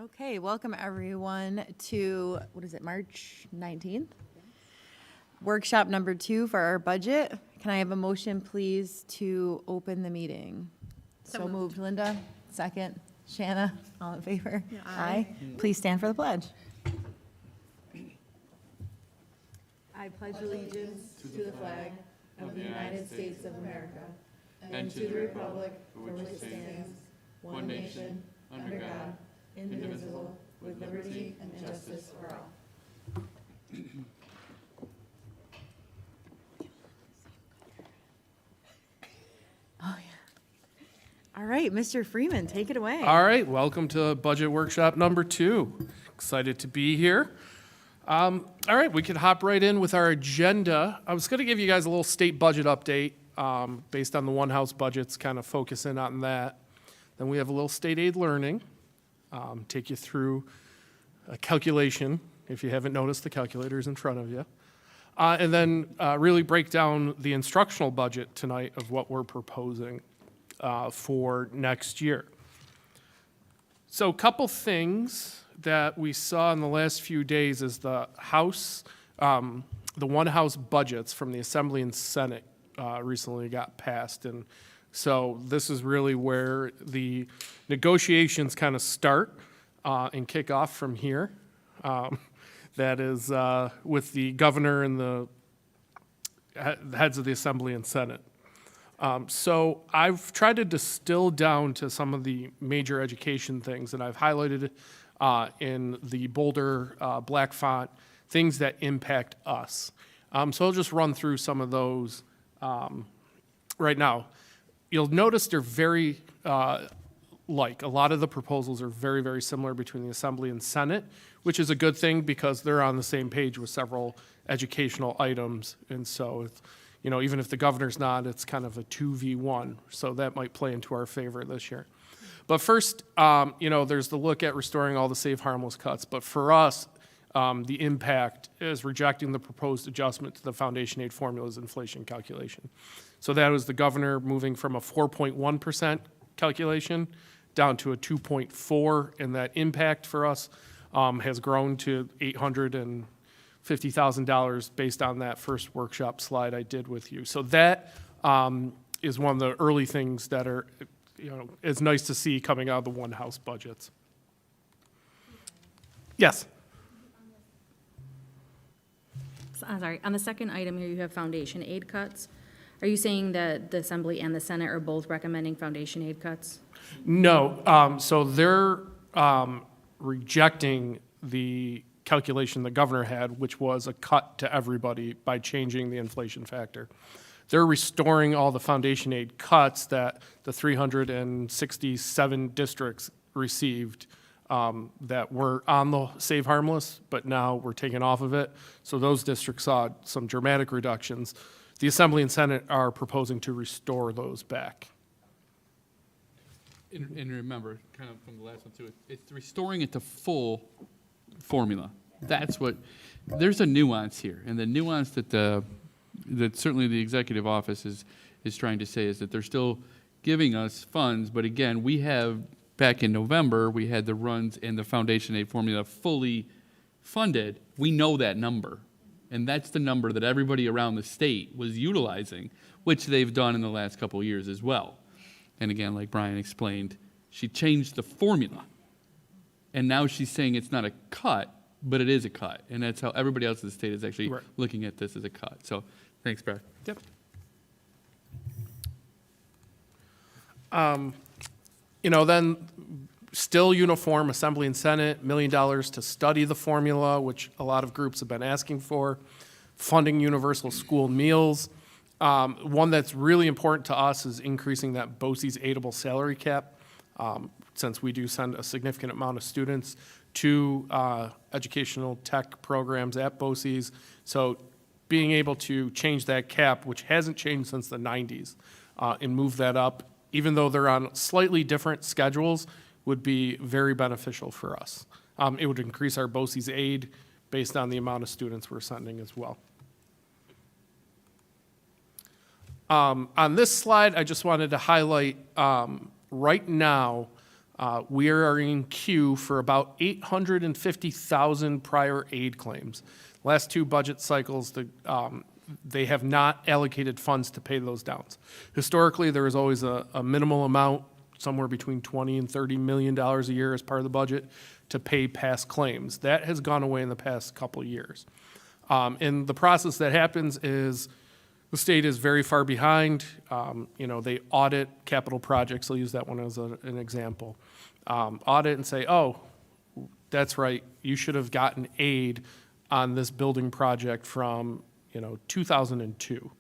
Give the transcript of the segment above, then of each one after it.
Okay, welcome everyone to, what is it, March 19th? Workshop number 2 for our budget. Can I have a motion, please, to open the meeting? So moved. Linda, second. Shanna, all in favor? Yeah. Aye. Please stand for the pledge. I pledge allegiance to the flag of the United States of America and to the republic for which it stands, one nation, under God, indivisible, with liberty and justice for all. Oh, yeah. All right, Mr. Freeman, take it away. All right, welcome to Budget Workshop number 2. Excited to be here. All right, we could hop right in with our agenda. I was going to give you guys a little state budget update based on the one house budgets, kind of focus in on that. Then we have a little state aid learning, take you through a calculation, if you haven't noticed the calculator's in front of you. And then really break down the instructional budget tonight of what we're proposing for next year. So a couple things that we saw in the last few days is the one house budgets from the Assembly and Senate recently got passed. And so this is really where the negotiations kind of start and kick off from here. That is with the governor and the heads of the Assembly and Senate. So I've tried to distill down to some of the major education things, and I've highlighted in the bolder black font things that impact us. So I'll just run through some of those right now. You'll notice they're very like. A lot of the proposals are very, very similar between the Assembly and Senate, which is a good thing because they're on the same page with several educational items. And so, even if the governor's not, it's kind of a 2v1. So that might play into our favor this year. But first, there's the look at restoring all the safe, harmless cuts. But for us, the impact is rejecting the proposed adjustment to the foundation aid formula's inflation calculation. So that was the governor moving from a 4.1% calculation down to a 2.4%, and that impact for us has grown to $850,000 based on that first workshop slide I did with you. So that is one of the early things that are, it's nice to see coming out of the one house budgets. Yes. Sorry, on the second item here, you have foundation aid cuts. Are you saying that the Assembly and the Senate are both recommending foundation aid cuts? No, so they're rejecting the calculation the governor had, which was a cut to everybody by changing the inflation factor. They're restoring all the foundation aid cuts that the 367 districts received that were on the Save Harmless, but now we're taken off of it. So those districts saw some dramatic reductions. The Assembly and Senate are proposing to restore those back. And remember, kind of from the last one too, it's restoring it to full formula. That's what, there's a nuance here. And the nuance that certainly the executive office is trying to say is that they're still giving us funds, but again, we have, back in November, we had the runs and the foundation aid formula fully funded. We know that number. And that's the number that everybody around the state was utilizing, which they've done in the last couple of years as well. And again, like Brian explained, she changed the formula. And now she's saying it's not a cut, but it is a cut. And that's how everybody else in the state is actually looking at this as a cut. So thanks, Brad. Yep. Then still uniform, Assembly and Senate, $1 million to study the formula, which a lot of groups have been asking for, funding universal school meals. One that's really important to us is increasing that BOCES aidable salary cap, since we do send a significant amount of students to educational tech programs at BOCES. So being able to change that cap, which hasn't changed since the 90s, and move that up, even though they're on slightly different schedules, would be very beneficial for us. It would increase our BOCES aid based on the amount of students we're sending as well. On this slide, I just wanted to highlight right now, We are in queue for about 850,000 prior aid claims. Last two budget cycles, they have not allocated funds to pay those downs. Historically, there was always a minimal amount, somewhere between $20 and $30 million a year as part of the budget to pay past claims. That has gone away in the past couple of years. And the process that happens is the state is very far behind. They audit capital projects. I'll use that one as an example. Audit and say, oh, that's right, you should have gotten aid on this building project from 2002.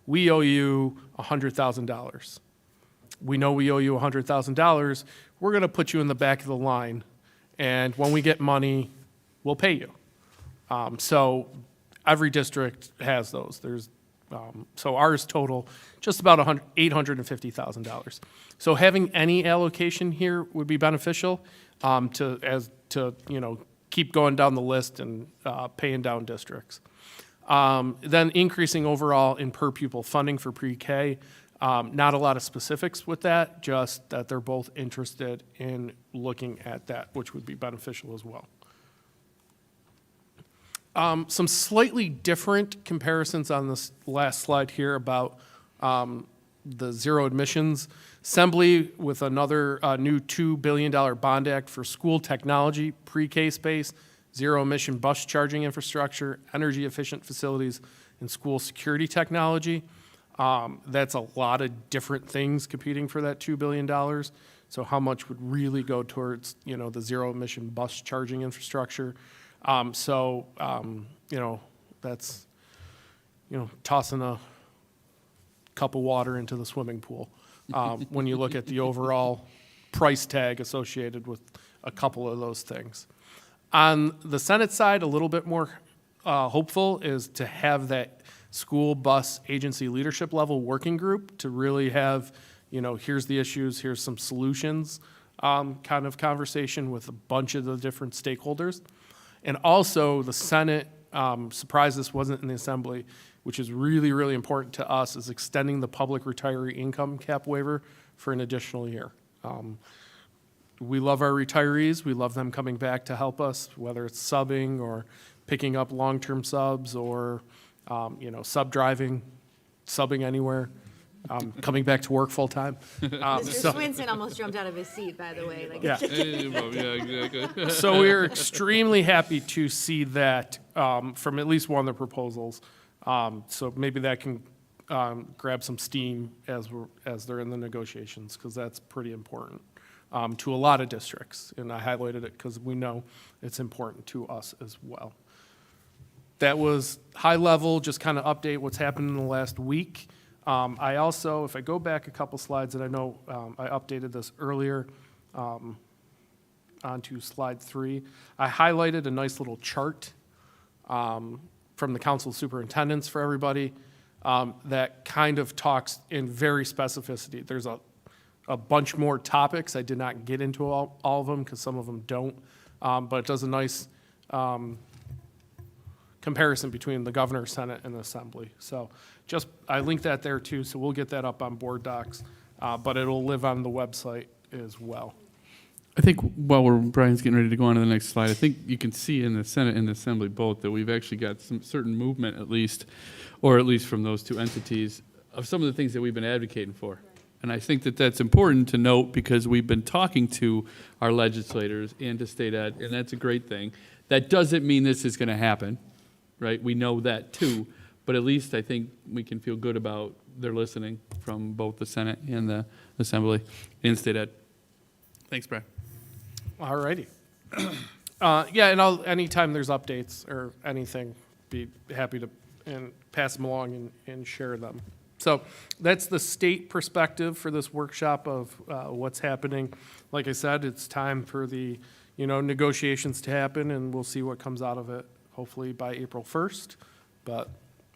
We owe you $100,000. We know we owe you $100,000. We're going to put you in the back of the line, and when we get money, we'll pay you. So every district has those. So ours total just about $850,000. So having any allocation here would be beneficial to keep going down the list and paying down districts. Then increasing overall in per pupil funding for pre-K. Not a lot of specifics with that, just that they're both interested in looking at that, which would be beneficial as well. Some slightly different comparisons on this last slide here about the zero admissions. Assembly with another new $2 billion bond act for school technology, pre-K space, zero emission bus charging infrastructure, energy efficient facilities, and school security technology. That's a lot of different things competing for that $2 billion. So how much would really go towards, the zero emission bus charging infrastructure? That's, tossing a cup of water into the swimming pool. When you look at the overall price tag associated with a couple of those things. On the Senate side, a little bit more hopeful is to have that school bus agency leadership level working group to really have, here's the issues, here's some solutions kind of conversation with a bunch of the different stakeholders. And also the Senate, surprised this wasn't in the Assembly, which is really, really important to us, is extending the public retiree income cap waiver for an additional year. We love our retirees. We love them coming back to help us, whether it's subbing or picking up long-term subs or, sub-driving, subbing anywhere, coming back to work full-time. Mr. Swinson almost jumped out of his seat, by the way. Yeah. Yeah, exactly. So we're extremely happy to see that from at least one of the proposals. So maybe that can grab some steam as they're in the negotiations, because that's pretty important to a lot of districts. And I highlighted it because we know it's important to us as well. That was high level, just kind of update what's happened in the last week. I also, if I go back a couple slides, and I know I updated this earlier onto slide 3, I highlighted a nice little chart from the Council of Superintendents for everybody that kind of talks in very specificity. There's a bunch more topics. I did not get into all of them because some of them don't, but it does a nice comparison between the governor, Senate, and the Assembly. So I linked that there too, so we'll get that up on board docs, but it'll live on the website as well. I think while Brian's getting ready to go on to the next slide, I think you can see in the Senate and the Assembly both that we've actually got some certain movement at least from those two entities of some of the things that we've been advocating for. And I think that that's important to note because we've been talking to our legislators and to state ed, and that's a great thing. That doesn't mean this is going to happen, right? We know that too, but at least I think we can feel good about their listening from both the Senate and the Assembly and state ed. Thanks, Brian. All righty. Yeah, and anytime there's updates or anything, be happy to pass them along and share them. So that's the state perspective for this workshop of what's happening. Like I said, it's time for the negotiations to happen, and we'll see what comes out of it, hopefully by April 1st. But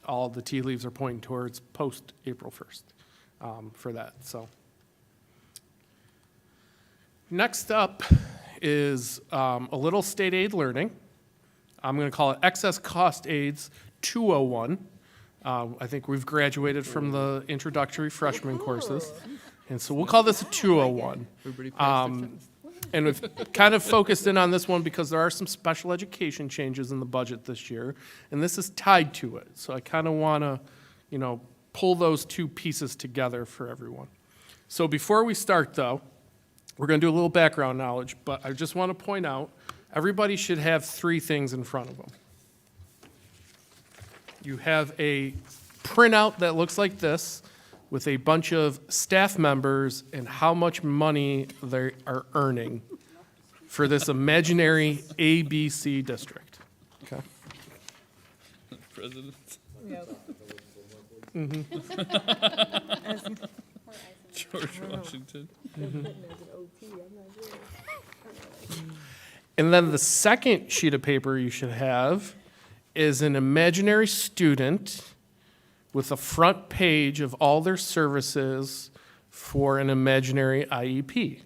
all the tea leaves are pointing towards post-April 1st for that. So next up is a little state aid learning. I'm going to call it Excess Cost Aids 201. I think we've graduated from the introductory freshman courses, and so we'll call this a 201. And we've kind of focused in on this one because there are some special education changes in the budget this year, and this is tied to it. So I kind of want to, pull those two pieces together for everyone. So before we start, though, we're going to do a little background knowledge, but I just want to point out, everybody should have three things in front of them. You have a printout that looks like this with a bunch of staff members and how much money they are earning for this imaginary ABC district. Okay? President. George Washington. And then the second sheet of paper you should have is an imaginary student with a front page of all their services for an imaginary IEP.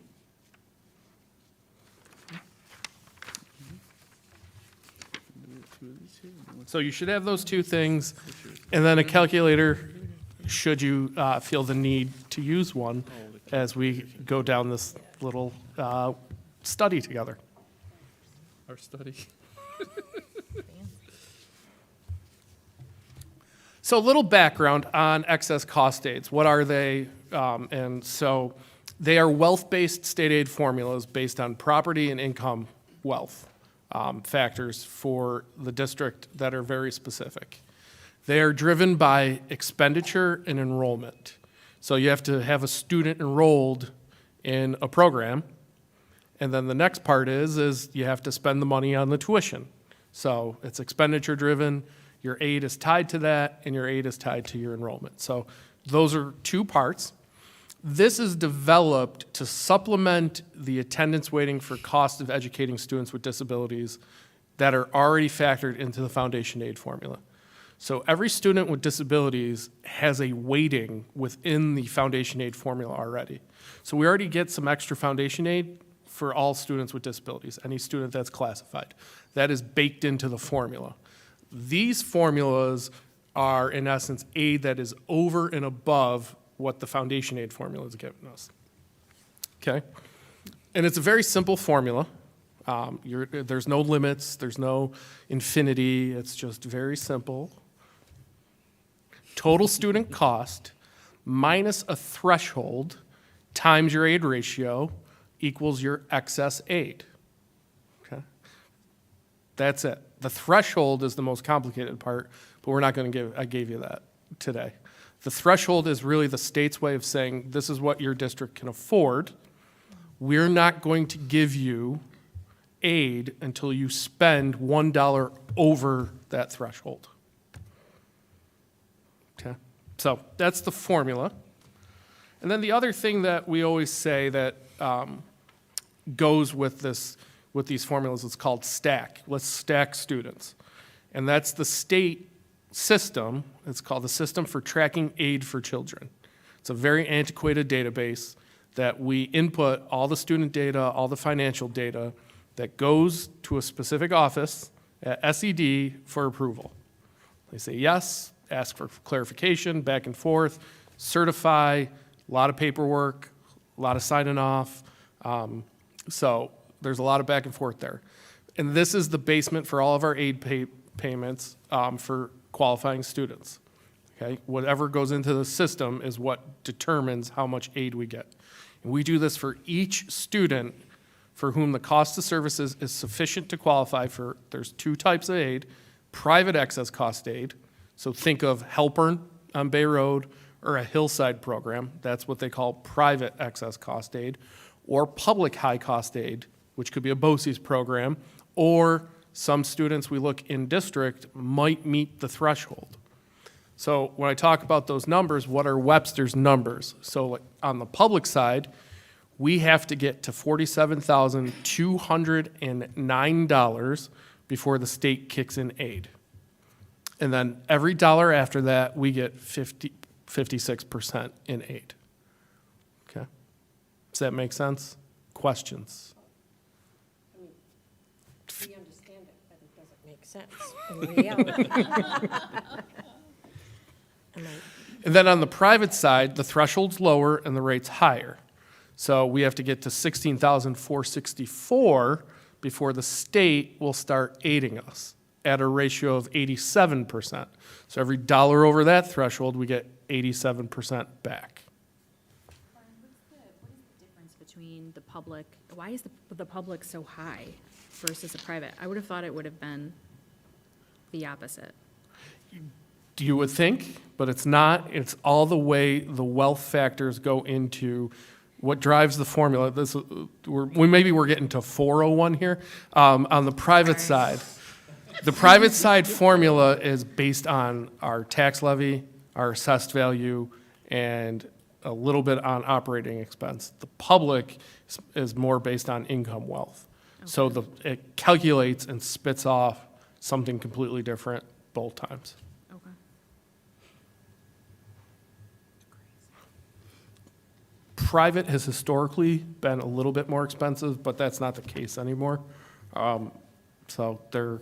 So you should have those two things, and then a calculator, should you feel the need to use one as we go down this little study together. Our study. So a little background on excess cost aids. What are they? And so they are wealth-based state aid formulas based on property and income wealth factors for the district that are very specific. They are driven by expenditure and enrollment. So you have to have a student enrolled in a program, and then the next part is you have to spend the money on the tuition. So it's expenditure driven, your aid is tied to that, and your aid is tied to your enrollment. So those are two parts. This is developed to supplement the attendance weighting for cost of educating students with disabilities that are already factored into the foundation aid formula. So every student with disabilities has a weighting within the foundation aid formula already. So we already get some extra foundation aid for all students with disabilities, any student that's classified. That is baked into the formula. These formulas are, in essence, aid that is over and above what the foundation aid formula is giving us. Okay? And it's a very simple formula. There's no limits, there's no infinity, it's just very simple. Total student cost minus a threshold times your aid ratio equals your excess aid. Okay? That's it. The threshold is the most complicated part, but we're not going to I gave you that today. The threshold is really the state's way of saying this is what your district can afford. We're not going to give you aid until you spend $1 over that threshold. Okay, so that's the formula. And then the other thing that we always say that goes with these formulas is called stack. Let's stack students. And that's the state system. It's called the System for Tracking Aid for Children. It's a very antiquated database that we input all the student data, all the financial data that goes to a specific office at SED for approval. They say yes, ask for clarification, back and forth, certify, a lot of paperwork, a lot of signing off. So there's a lot of back and forth there. And this is the basement for all of our aid payments for qualifying students. Okay? Whatever goes into the system is what determines how much aid we get. And we do this for each student for whom the cost of services is sufficient to qualify for, there's two types of aid, private excess cost aid. So think of Helpern on Bay Road or a Hillside program. That's what they call private excess cost aid, or public high cost aid, which could be a BOCES program, or some students we look in district might meet the threshold. So when I talk about those numbers, what are Webster's numbers? So like on the public side, we have to get to $47,209 before the state kicks in aid. And then every dollar after that, we get 56% in aid. Okay? Does that make sense? Questions? We understand it, but it doesn't make sense in reality. And then on the private side, the threshold's lower and the rate's higher. So we have to get to 16,464 before the state will start aiding us at a ratio of 87%. So every dollar over that threshold, we get 87% back. What is the difference between the public, why is the public so high versus the private? I would have thought it would have been the opposite. You would think, but it's not. It's all the way the wealth factors go into what drives the formula. Maybe we're getting to 401 here. On the private side, the private side formula is based on our tax levy, our assessed value, and a little bit on operating expense. The public is more based on income wealth. So it calculates and spits off something completely different both times. Okay. Private has historically been a little bit more expensive, but that's not the case anymore. So they're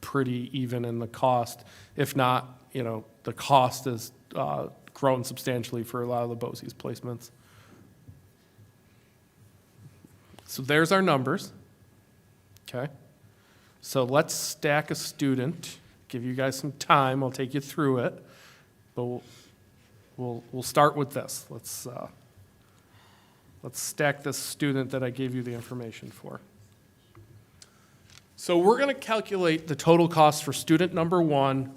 pretty even in the cost. If not, the cost has grown substantially for a lot of the BOCES placements. So there's our numbers. Okay. So let's stack a student, give you guys some time, I'll take you through it, but we'll start with this. Let's stack this student that I gave you the information for. So we're going to calculate the total cost for student number 1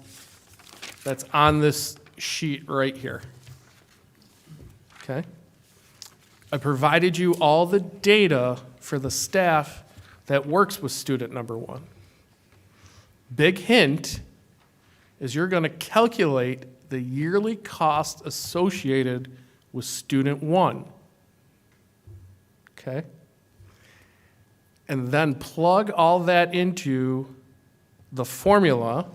that's on this sheet right here. Okay? I provided you all the data for the staff that works with student number 1. Big hint is you're going to calculate the yearly cost associated with student 1. Okay? And then plug all that into the formula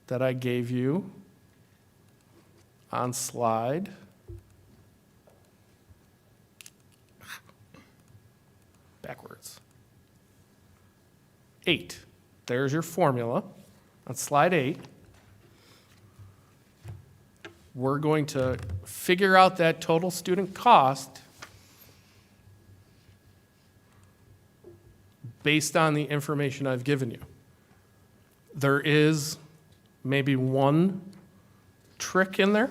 that I gave you on slide 8. There's your formula. On slide 8, we're going to figure out that total student cost based on the information I've given you. There is maybe one trick in there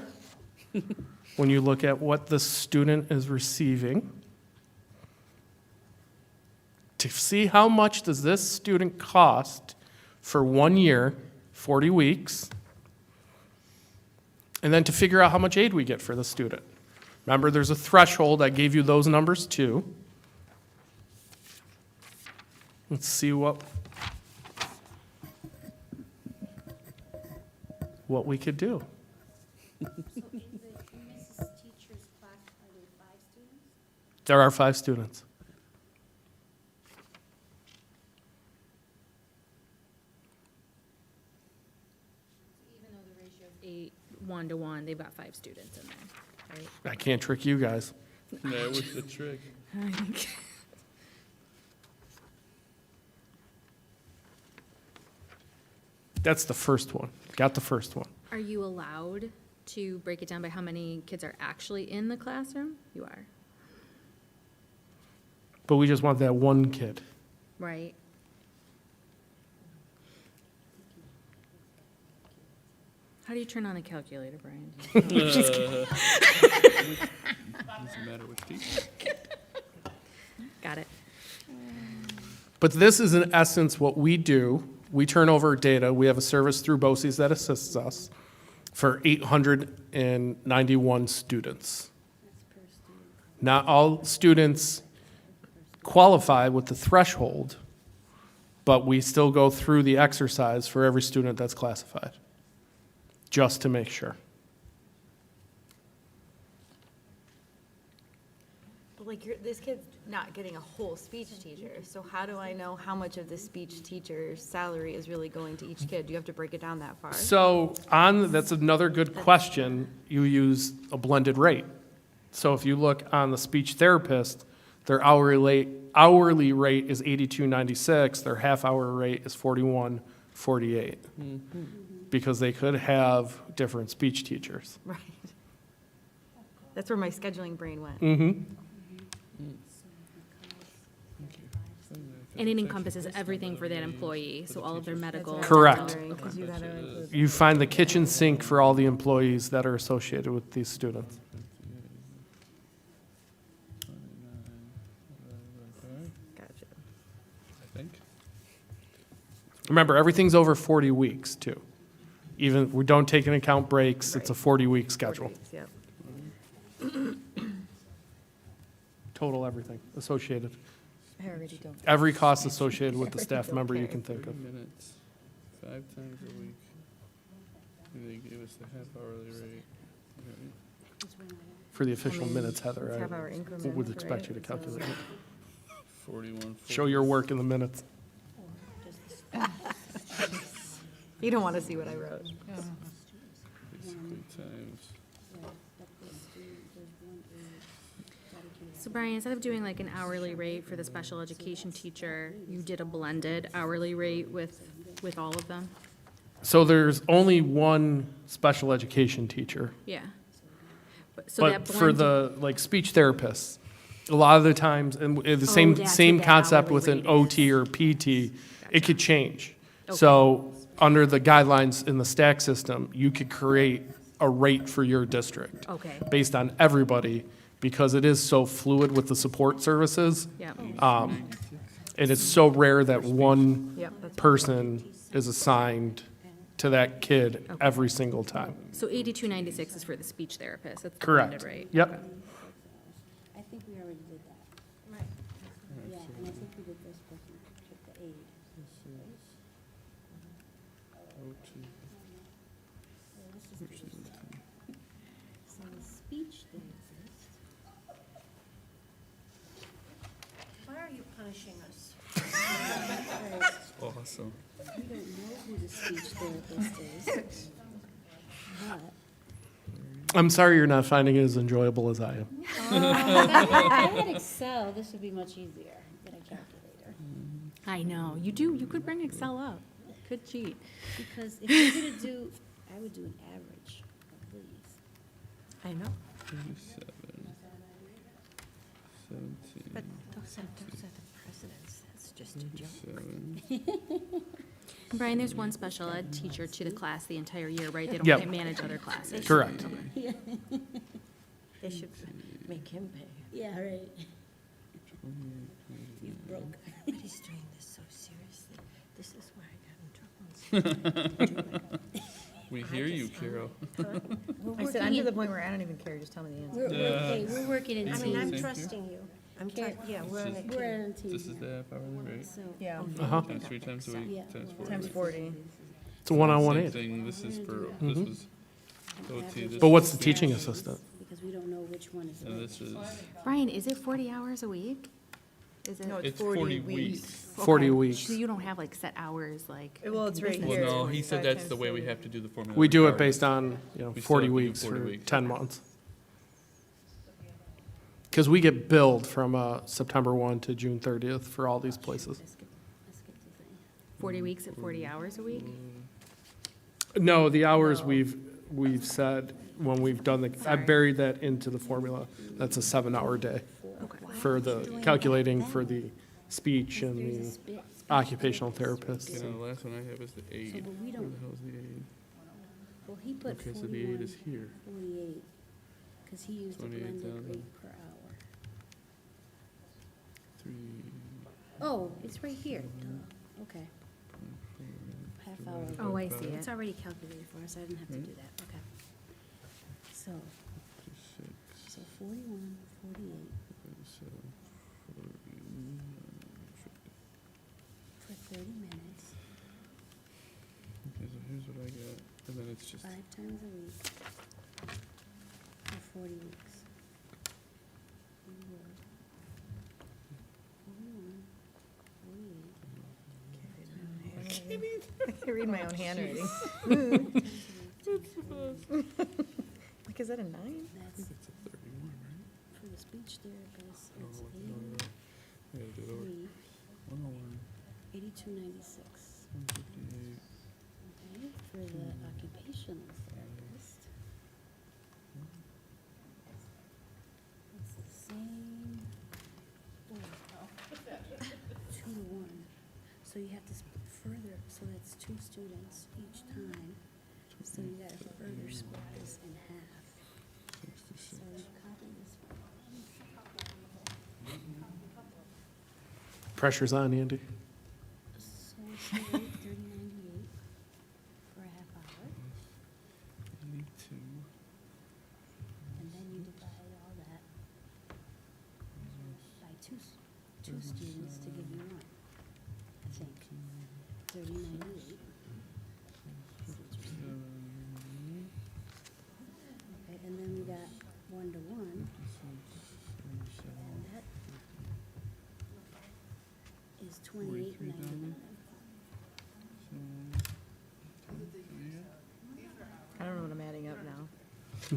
when you look at what the student is receiving. To see how much does this student cost for 1 year, 40 weeks, and then to figure out how much aid we get for the student. Remember, there's a threshold. I gave you those numbers too. Let's see what we could do. So in the Mrs. Teacher's class, are there 5 students? There are 5 students. Even though the ratio is 8, 1 to 1, they've got 5 students in there, right? I can't trick you guys. That was the trick. I think. That's the first one. Got the first one. Are you allowed to break it down by how many kids are actually in the classroom? You are, But we just want that one kid. right? How do you turn on a calculator, Brian? Doesn't matter which teacher. Got it. But this is in essence what we do. We turn over data. We have a service through BOCES that assists us for 891 students. Not all students qualify with the threshold, but we still go through the exercise for every student that's classified, just to make sure. But like, this kid's not getting a whole speech teacher, so how do I know how much of the speech teacher's salary is really going to each kid? Do you have to break it down that far? So that's another good question. You use a blended rate. So if you look on the speech therapist, their hourly rate is $82.96. Their half-hour rate is $41.48. Because they could have different speech teachers. Right. That's where my scheduling brain went. Mm-hmm. And it encompasses everything for that employee, so all of their medical. Correct. Because you gotta include. You find the kitchen sink for all the employees that are associated with these students. Gotcha. I think. Remember, everything's over 40 weeks, too. Even, we don't take into account breaks, it's a 40-week schedule. Yep. Total everything associated. I already don't. Every cost associated with the staff member you can think of. 30 minutes, 5 times a week. They gave us the half hourly rate. Right. For the official minutes, Heather, It's half-hour I increments, would expect right? you to calculate it. 41. Show your work in the minutes. You don't want to see what I wrote. Basically times. So Brian, instead of doing like an hourly rate for the special education teacher, you did a blended hourly rate with all of them? So there's only one special education teacher. Yeah. So that But for blended- the, like, speech therapists, a lot of the times, and the that's same what that concept hourly with an rate OT or PT, it could change. Okay. So, under the guidelines in the stack system, you could create a rate for your district. Okay. Based on everybody, because it is so fluid with the support services. Yeah. And it's so rare that one Yep, that's. person is assigned to that kid every single time. So 8296 is for the speech therapist. That's the Correct. blended rate. Yep. I think we already did that. Right. Yeah, and I think we did this before we took the aid. So the speech therapist. Why are you punishing us? Awesome. We don't know who the speech therapist is. But I'm sorry you're not finding it as enjoyable as I am. if I had Excel, this would be much easier than a calculator. I know. You do. You could bring Excel up. Could cheat. Because if you're gonna do, I would do an average of these. I know. 37, 17, But those are the presidents. That's just a joke. 7. Brian, there's one special ed teacher to the class the entire year, right? They don't Yep. manage other classes. Correct. They should make him pay. Yeah, right. You broke. But he's doing this so seriously. This is where I got in trouble. We hear you, Carol. I said, I'm to the point where I don't even care, just tell me the answer. We're working in I teams. mean, I'm We're trusting you. yeah, we're on a team. in teams. This is the half hourly rate. So, Yeah, Uh-huh. Times 3 times a week, Yeah. times 4. times 40. It's a one-on-one Same aid. thing, this is for, Mhm. this was OT, this But what's is the teaching assistant? because we don't know which one is And which. this is, Brian, is it 40 hours a week? Is it? No, it's 40 weeks. 40 Okay. weeks. So you don't have like set hours, like. Well, it's right business. here. Well, no, he said 45 that's times the way we 40. have to do the formula. We do it regardless. based on, We still 40 have to do weeks 40 for weeks. 10 months. Because we get billed from September 1 to June 30th for all these places. Let's get the thing. 40 weeks at 40 hours a week? No, the hours we've said when we've done the, I buried that into the formula. That's a 7-hour day for the, calculating for the speech and the occupational therapist. You know, the last one I have is the aid. but we Where don't- the hell's the aid? Well, he put Okay, so the aid is 41, here. 48, because he used a 28,000. blended rate per hour. 3, Oh, it's right here, duh, okay. Half hour. Oh, I see It's it. already calculated for us, I didn't have to do that, okay. So, 56, so 41, 48 so 40. for 30 minutes, Okay, so here's what I got, and then it's just, 5 times a week, for 40 weeks. 41, 48. I can't read my own handwriting. Like, is that a 9? That's it's a 31, right? for the speech therapist, No, it's no, no, I gotta do it over. 83, 101, 82.96. 158, Okay, for the occupational therapist. It's the same. 2 to 1. So you have to further, so that's 2 students each time. So you gotta further split this in half. So you copy this one. Pressure's on, Andy. So we should wait 3098 for a half hour, and then you divide all that by two students to give you 1, I think. 3098. Okay, and then we got 1-to-1, and that is 28.99. I don't know what I'm adding up now.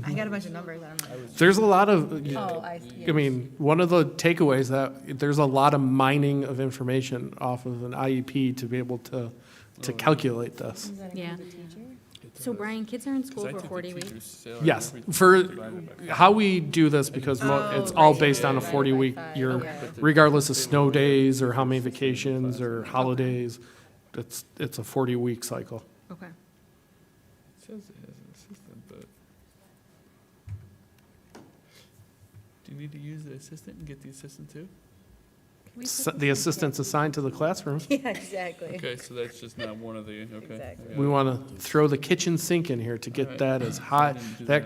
I got a bunch of numbers, I don't know. There's a lot of, Oh, I see. I mean, one of the takeaways that there's a lot of mining of information off of an IEP to be able to calculate this. Does that Yeah. include the teacher? So Brian, kids are in school for 40 weeks? Yes, for how we do this, because it's all based on a 40-week year, Okay. regardless of snow days or how many vacations or holidays. It's a 40-week cycle. Okay. It says it has an assistant, but. Do you need to use the assistant and get the assistant too? The assistant's assigned to the classroom. Yeah, exactly. Okay, so that's just not one of the, okay. Exactly. We want to throw the kitchen sink in here to get that as high, that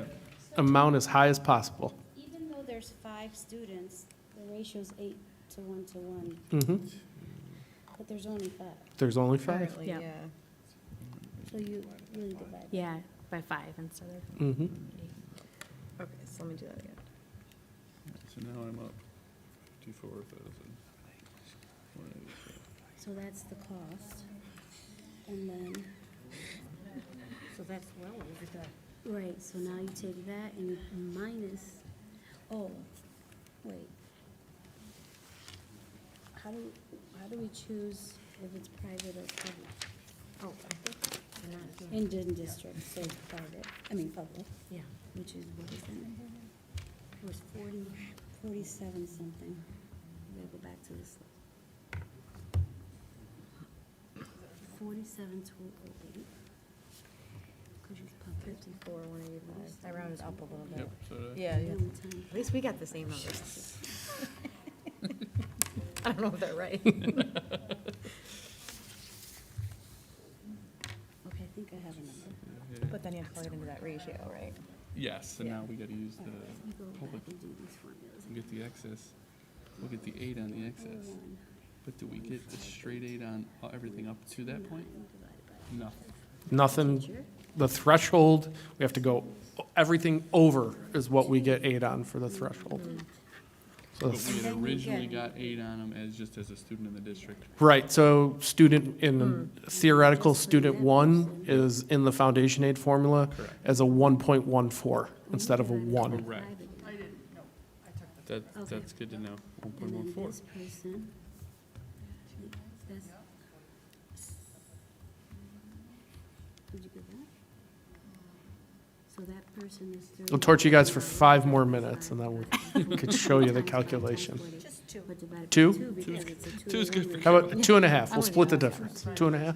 amount as high as possible. Even though there's 5 students, the ratio's 8 to 1 to 1, Mhm. but there's only 5. There's only 5. Currently, Yeah. yeah. So you really divide. Yeah, by 5 instead of Mhm. 8. Okay, so let me do that again. So now I'm up 54,000. So that's the cost. And then, So that's well over that. right, so now you take that and you minus, oh, wait. How do we choose if it's private or public? Oh, I think they're not doing. Indian district, so it's private, I mean public, Yeah, which is, what is that number? it was 47 something. We gotta go back to this. 47,208. Cause it's public. 54, 185. I rounded up a little bit. Yep, so that- Yeah, yeah. Then we times- At least we got the same numbers. I don't know if they're right. Okay, I think I have a number. But then you have to plug it into that ratio, right? Yes, and Yeah. now we gotta use All right, the let me go public, back and do these formulas. we get the excess, we'll get the 8 on the excess. 41 But do we get the straight 8 on everything up to that point? divided by Nothing. Nothing, teacher. the threshold, we have to go, everything over is what we get 8 on for the threshold. So But we had originally got 8 on them as just as a student in the district. right, so student in theoretical, student 1 is in the foundation aid formula as a 1.14 instead of a 1. Correct. That, that's good to know, And then 1.14. this person, that's, did you get that? So that person is 30. We'll torture you guys for 5 more minutes, and then we could show you the calculation. just 2. But divided by 2? 2 because it's a 2 Two is to good 1 for How about 2.5? We'll split the difference. 2.5?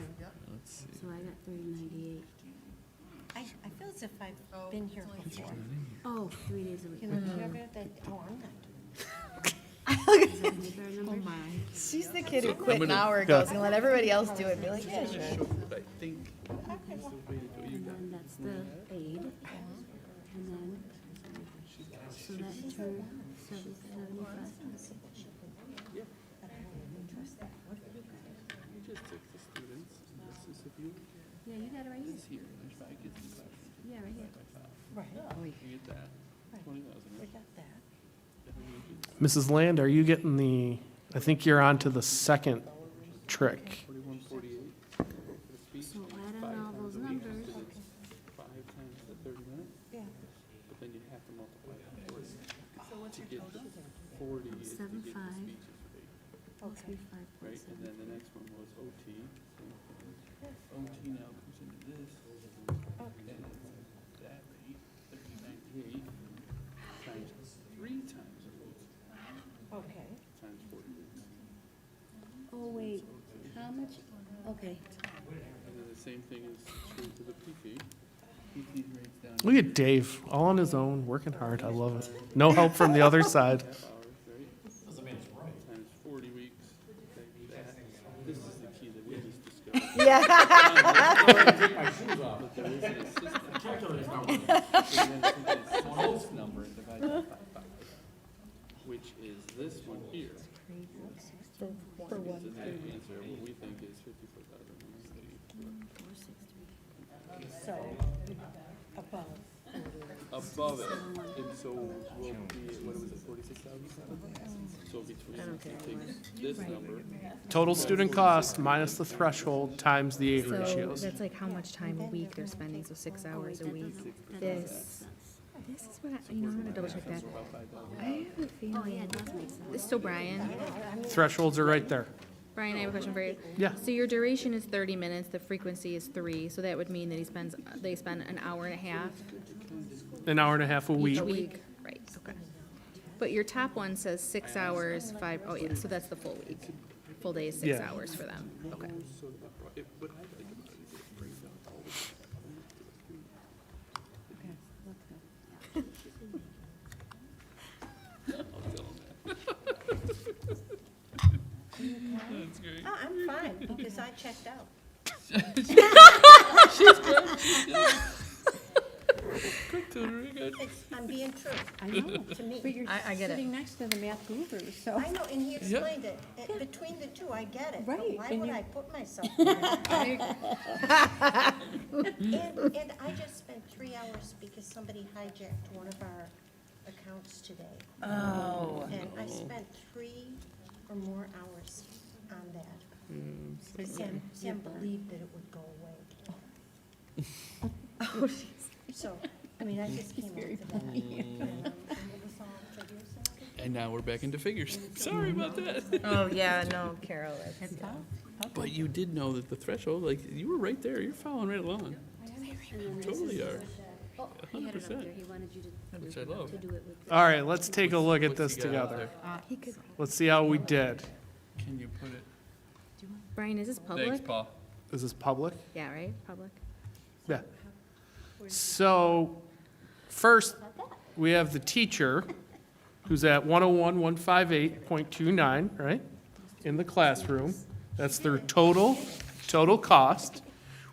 Let's see. So I got 3098. I feel as if I've been here before. Oh, 3 days a week. You know, whatever that, oh, I'm not. Is that my fair number? She's the kid who quit an gonna- hour ago, so let everybody else do it, and be like, yeah, sure. I think is the way to do it. You And got then that's the aid. And then, so that turned 75. You just took the students, this is if you, Yeah, you got it right here. this here, there's 5 kids in the classroom. Yeah, right here. Right, You get that, 20,000, we right? got that. Mrs. Land, are you getting the, I think you're on to the second trick. 41, 48. So add on all those numbers. 5 times the 30 minutes, Yeah. but then you have to multiply by 40. To get 40 is to 7.5. get the speeches rate, Okay. right? And then the next one was OT. So OT now comes into this, and it's that rate, 1398, times 3 times a week, Okay. times 40 weeks. Oh, wait, how how much, okay. And then the same thing is true to the PT. PT rates down Look at Dave, all on his own, working hard. I love it. No help from the other side. half hours, right? Times 40 weeks. Take that. This is the key that we just discussed. Yeah. But there is an assistant. And then this number divided by 5, which is this one here. For one This is the student. answer, what we think is 54,000. So, above. Above it, and so we'll be, what was it, 46,000? So between, take this number, Total student cost minus the threshold times the aid So ratios. that's like how much time a week they're spending, so 6 hours a week. This is what, I'm gonna double check that. I have a feeling, so Brian, Thresholds are right there. Brian, I have a question for you. Yeah. So your duration is 30 minutes, the frequency is 3, so that would mean that they spend an hour and a half An hour and a half a week. a week, right, okay. But your top one says 6 hours, 5, oh yeah, so that's the full week. Full day is 6 Yeah. hours for them, okay. what I like about it is it brings down all the. I'll tell them that. That's great. Oh, I'm fine, because I checked out. Quick tutoring, good. I'm being true, I know, to me. but you're I get it. sitting next to the math guru, so. I know, and he explained it. Between the two, I get it. But Right, why and would you- I put myself there? And I just spent 3 hours because somebody hijacked one of our accounts today. Oh. And I spent 3 or more hours on that. Sam believed that it would go away. So, I mean, I just came out to that. And it was all figures. And now we're back into figures. Sorry about that. Oh, yeah, no, Carol, it's, But you did know that the threshold, like, you were right there. You're following right along. Totally are. Oh, he had it up 100%. there, he wanted you Which I love. to do it with. All right, let's take a look at What's this he got out together. there? Let's see how we did. Can you put it? Brian, is this Thanks, public? Paul. Is this public? Yeah, right, public? Yeah. So, first, we have the teacher, who's at 101, 158.29, right? In the classroom. That's their total cost.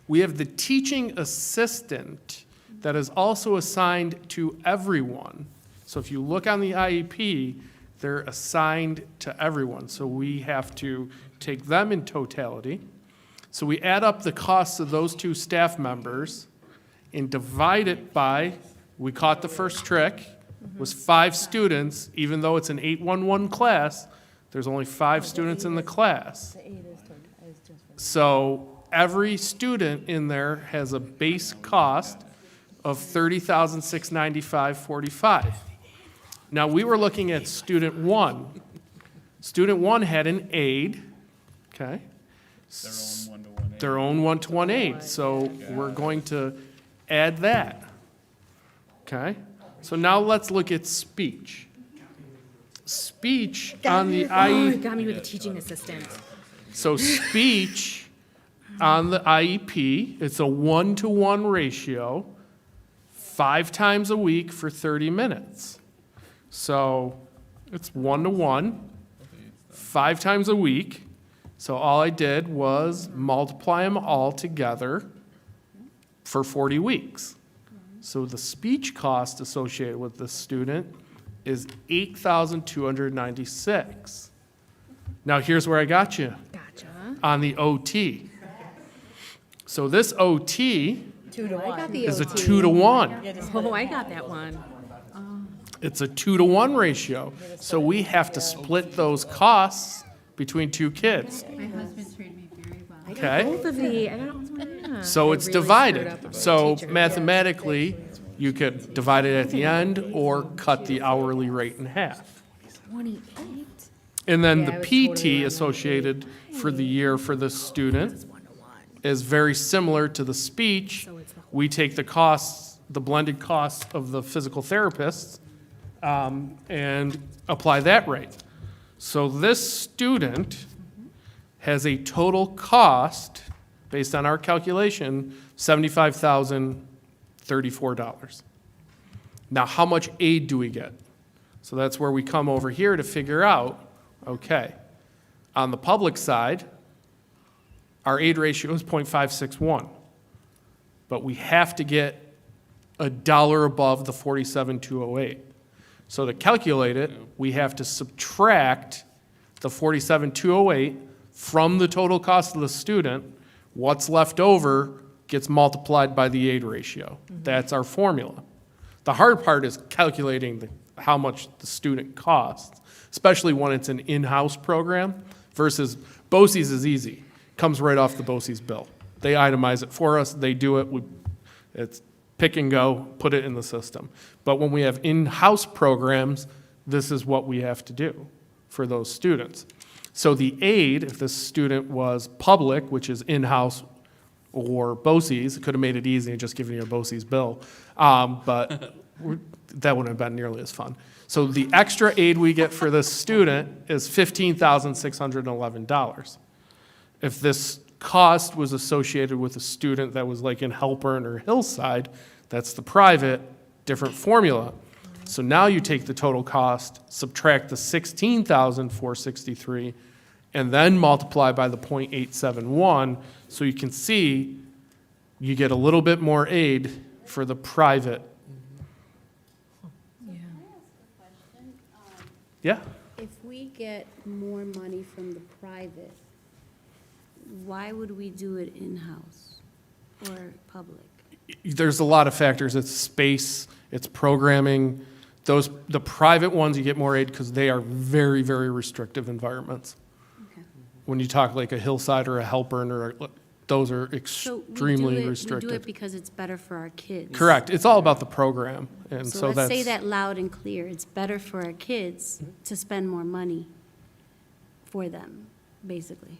We have the teaching assistant that is also assigned to everyone. So if you look on the IEP, they're assigned to everyone. So we have to take them in totality. So we add up the costs of those two staff members and divide it by, we caught the first trick, was 5 students, even though it's an 811 class, there's only 5 students in the class. So every student in there has a base cost of $30,695.45. Now, we were looking at student 1. Student 1 had an aide, okay? Their own one-to-one aide, so we're going to add that, okay? So now let's look at speech. Speech on the Oh, IEP. it got me with the teaching assistant. So speech on the IEP, it's a 1-to-1 ratio, 5 times a week for 30 minutes. So it's 1-to-1, 5 times a week. So all I did was multiply them all together for 40 weeks. So the speech cost associated with this student is $8,296. Now here's where I got you. Gotcha. On the OT. So this OT 2 to I got 1. the is a OT. 2-to-1. Oh, I got that one. It's a 2-to-1 ratio. So we have to split those costs between 2 kids. My husband treated me very well. Okay? Both of the, I got, yeah. So I it's really divided. screwed up the So teacher. mathematically, you could divide it at the end or cut the hourly rate in half. 28? And then Yeah, the I was totally wrong PT on associated for the year for the student 1-to-1. is very similar to the speech. So it's the whole. We take the costs, the blended costs of the physical therapists, and apply that rate. So this student has a total cost, based on our calculation, $75,034. Now, how much aid do we get? So that's where we come over here to figure out, okay, on the public side, our aid ratio is 0.561, but we have to get $1 above the 47,208. So to calculate it, we have to subtract the 47,208 from the total cost of the student. What's left over gets multiplied by the aid ratio. That's our formula. The hard part is calculating how much the student costs, especially when it's an in-house program versus BOCES is easy. Comes right off the BOCES bill. They itemize it for us, they do it, it's pick and go, put it in the system. But when we have in-house programs, this is what we have to do for those students. So the aid, if this student was public, which is in-house or BOCES, could have made it easy and just given you a BOCES bill, but that wouldn't have been nearly as fun. So the extra aid we get for this student is $15,611. If this cost was associated with a student that was like in Halpern or Hillside, that's the private, different formula. So now you take the total cost, subtract the $16,463, and then multiply by the 0.871, so you can see you get a little bit more aid for the private. Yeah? If we get more money from the private, why would we do it in-house or public? There's a lot of factors. It's space, it's programming. The private ones, you get more aid because they are very, very restrictive environments. Okay. When you talk like a Hillside or a Halpern, those are So extremely we do restricted. it because it's better for our kids. Correct. It's all about the program. And So so let's say that's, that loud and clear. It's better for our kids to spend more money for them, basically.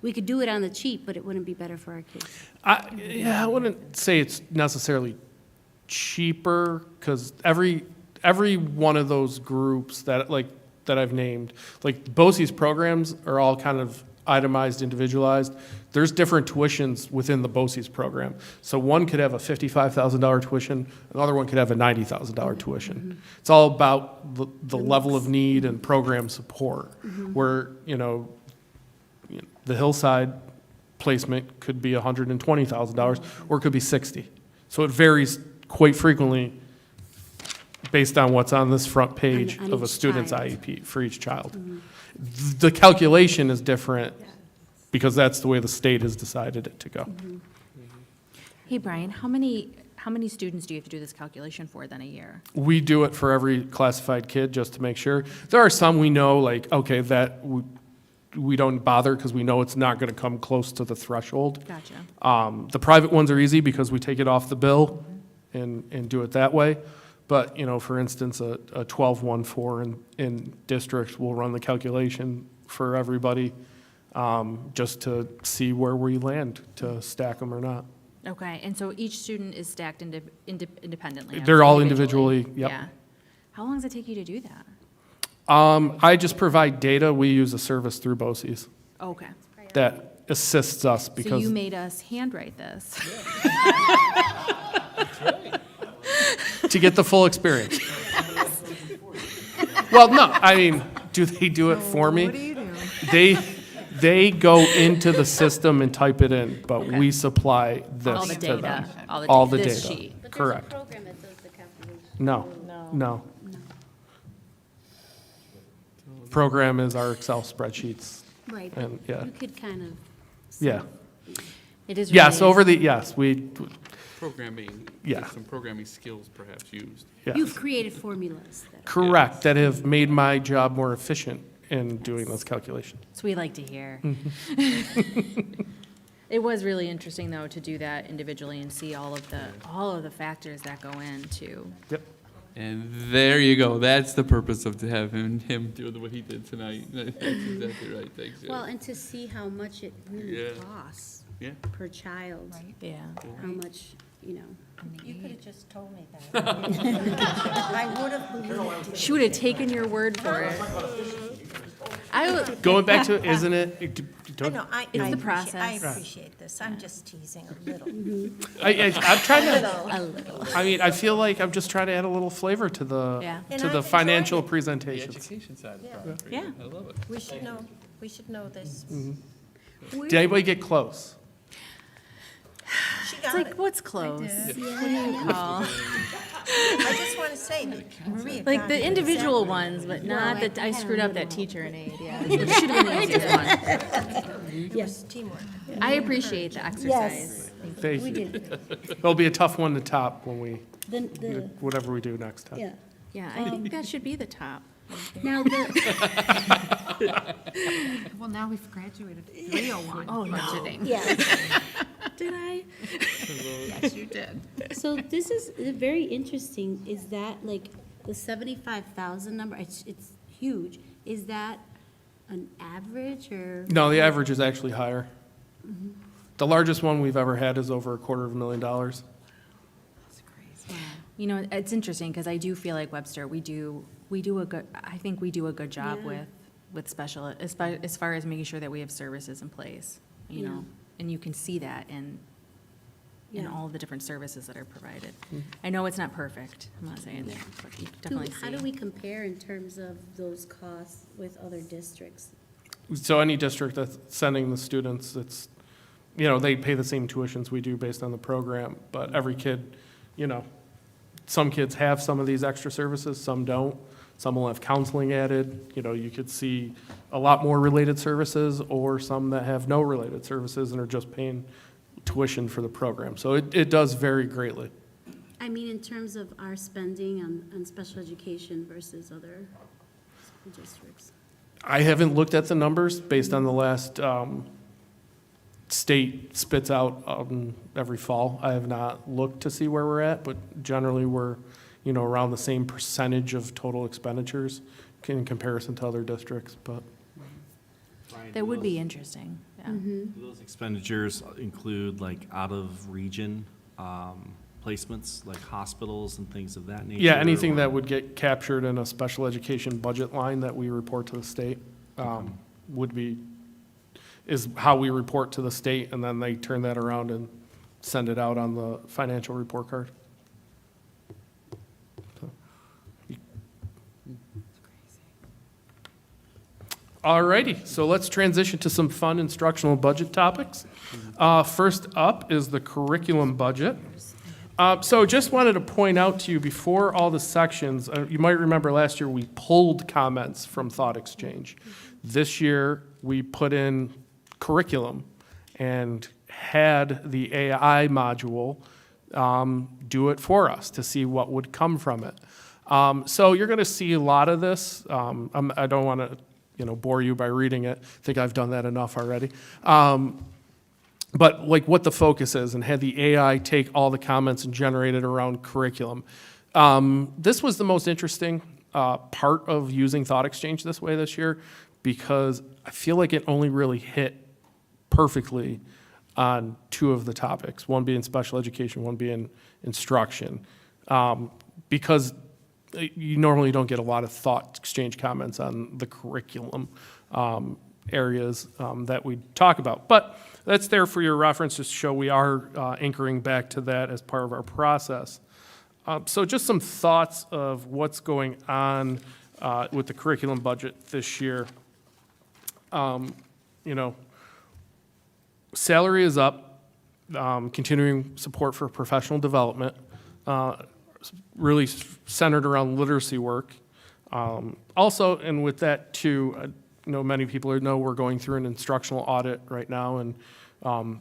We could do it on the cheap, but it wouldn't be better for our kids. I wouldn't say it's necessarily cheaper because every one of those groups that I've named, like BOCES programs are all kind of itemized, individualized. There's different tuitions within the BOCES program. So one could have a $55,000 tuition, another one could have a $90,000 tuition. It's all about the level of need and program support. Where, the Hillside placement could be $120,000 or it could be $60,000. So it varies quite frequently based on what's on this front page On of a each student's child. IEP for each child. The calculation is different because that's the way the state has decided it to go. Hey, Brian, how many students do you have to do this calculation for then a year? We do it for every classified kid just to make sure. There are some we know, like, okay, that we don't bother because we know it's not going to come close to the threshold. Gotcha. The private ones are easy because we take it off the bill and do it that way. But, for instance, a 12-1-4 in district will run the calculation for everybody just to see where we land, to stack them or not. Okay, and so each student is stacked independently? They're all individually, yep. Yeah. How long does it take you to do that? I just provide data. We use a service through BOCES Okay. that assists us So because. you made us handwrite this? To get the full experience. Well, no, I mean, do they do it for me? What do you do? They go into the system and type it in, but we supply this All the to data, them. all the data. this sheet. But Correct. there's a program that does the calculation. No. Program is our Excel spreadsheets, Right. and, yeah, You could kind of. yeah. It is. Yes, really- we, Programming, Yeah. there's some programming skills perhaps used. yeah. You've created formulas that. Correct, that have made my job more efficient in doing those calculations. That's what we like to hear. Mm-hmm. It was really interesting, though, to do that individually and see all of the factors that go into. Yep. And there you go. That's the purpose of having him do what he did tonight. That's exactly right. Thanks. Yeah. Well, and to see how much it really Yeah. costs Yeah. per child, Yeah. how much, You could have just told me that. I would have believed you. She would have taken your word for it. Going back to, isn't it? I Don't, know, I It's the appreciate- I process. appreciate this. I'm just teasing a little. I'm trying to, A little. I mean, I feel like I'm just trying to add a little flavor to the, Yeah. And to I've the enjoyed financial it. The presentations. education side of Yeah. it. Yeah. I love it. We should know this. Did anybody get close? She It's got like, it. what's close? What do you call? I just want to say that Maria Like got the it individual exactly. ones, but not that I had screwed a up that little- teacher in aid, yeah. It should have been the easiest one. It was teamwork. I appreciate the exercise. Thank We you. did. It'll be a tough one to top when we, Then the, whatever we do next time. yeah. Yeah, I think that should be the top. Now, the, Well, now we've graduated 301 Oh, no. budgeting. yeah. Did I? Yes, you did. So this is very interesting. Is that like the 75,000 number? It's huge. Is that an average or? No, the average is actually higher. The largest one we've ever had is over $250,000. That's crazy. You know, it's interesting, because I do feel like Webster, we do a good, I think we do a good job Yeah. with special, as far as making sure that we have services in place, you Yeah. know? And you can see that in Yeah. all of the different services that are provided. I know it's not perfect, I'm not saying that, but you definitely see. How do we compare in terms of those costs with other districts? So any district that's sending the students, it's, you know, they pay the same tuitions we do based on the program, but every kid, you know, some kids have some of these extra services, some don't. Some will have counseling added, you know, you could see a lot more related services, or some that have no related services and are just paying tuition for the program. So it does vary greatly. I mean, in terms of our spending on special education versus other school districts. I haven't looked at the numbers based on the last state spits out every fall. I have not looked to see where we're at, but generally we're, you know, around the same percentage of total expenditures in comparison to other districts, but That would be interesting, yeah. Mm-hmm. Do those expenditures include like out-of-region placements, like hospitals and things of that nature? yeah, anything or- that would get captured in a special education budget line that we report to the state is how we report to the state, and then they turn that around and send it out on the financial report card. All righty, so let's transition to some fun instructional budget topics. First up is the curriculum budget. So just wanted to point out to you before all the sections, you might remember last year we pulled comments from Thought Exchange. This year, we put in curriculum and had the AI module do it for us to see what would come from it. So you're going to see a lot of this. I don't want to, bore you by reading it. I think I've done that enough already. But like what the focus is, and had the AI take all the comments and generate it around curriculum. This was the most interesting part of using Thought Exchange this way this year, because I feel like it only really hit perfectly on two of the topics, one being special education, one being instruction. Because you normally don't get a lot of Thought Exchange comments on the curriculum areas that we talk about. But that's there for your reference, just to show we are anchoring back to that as part of our process. So just some thoughts of what's going on with the curriculum budget this year. Salary is up, continuing support for professional development, really centered around literacy work. Also, and with that too, I know many people know we're going through an instructional audit right now, and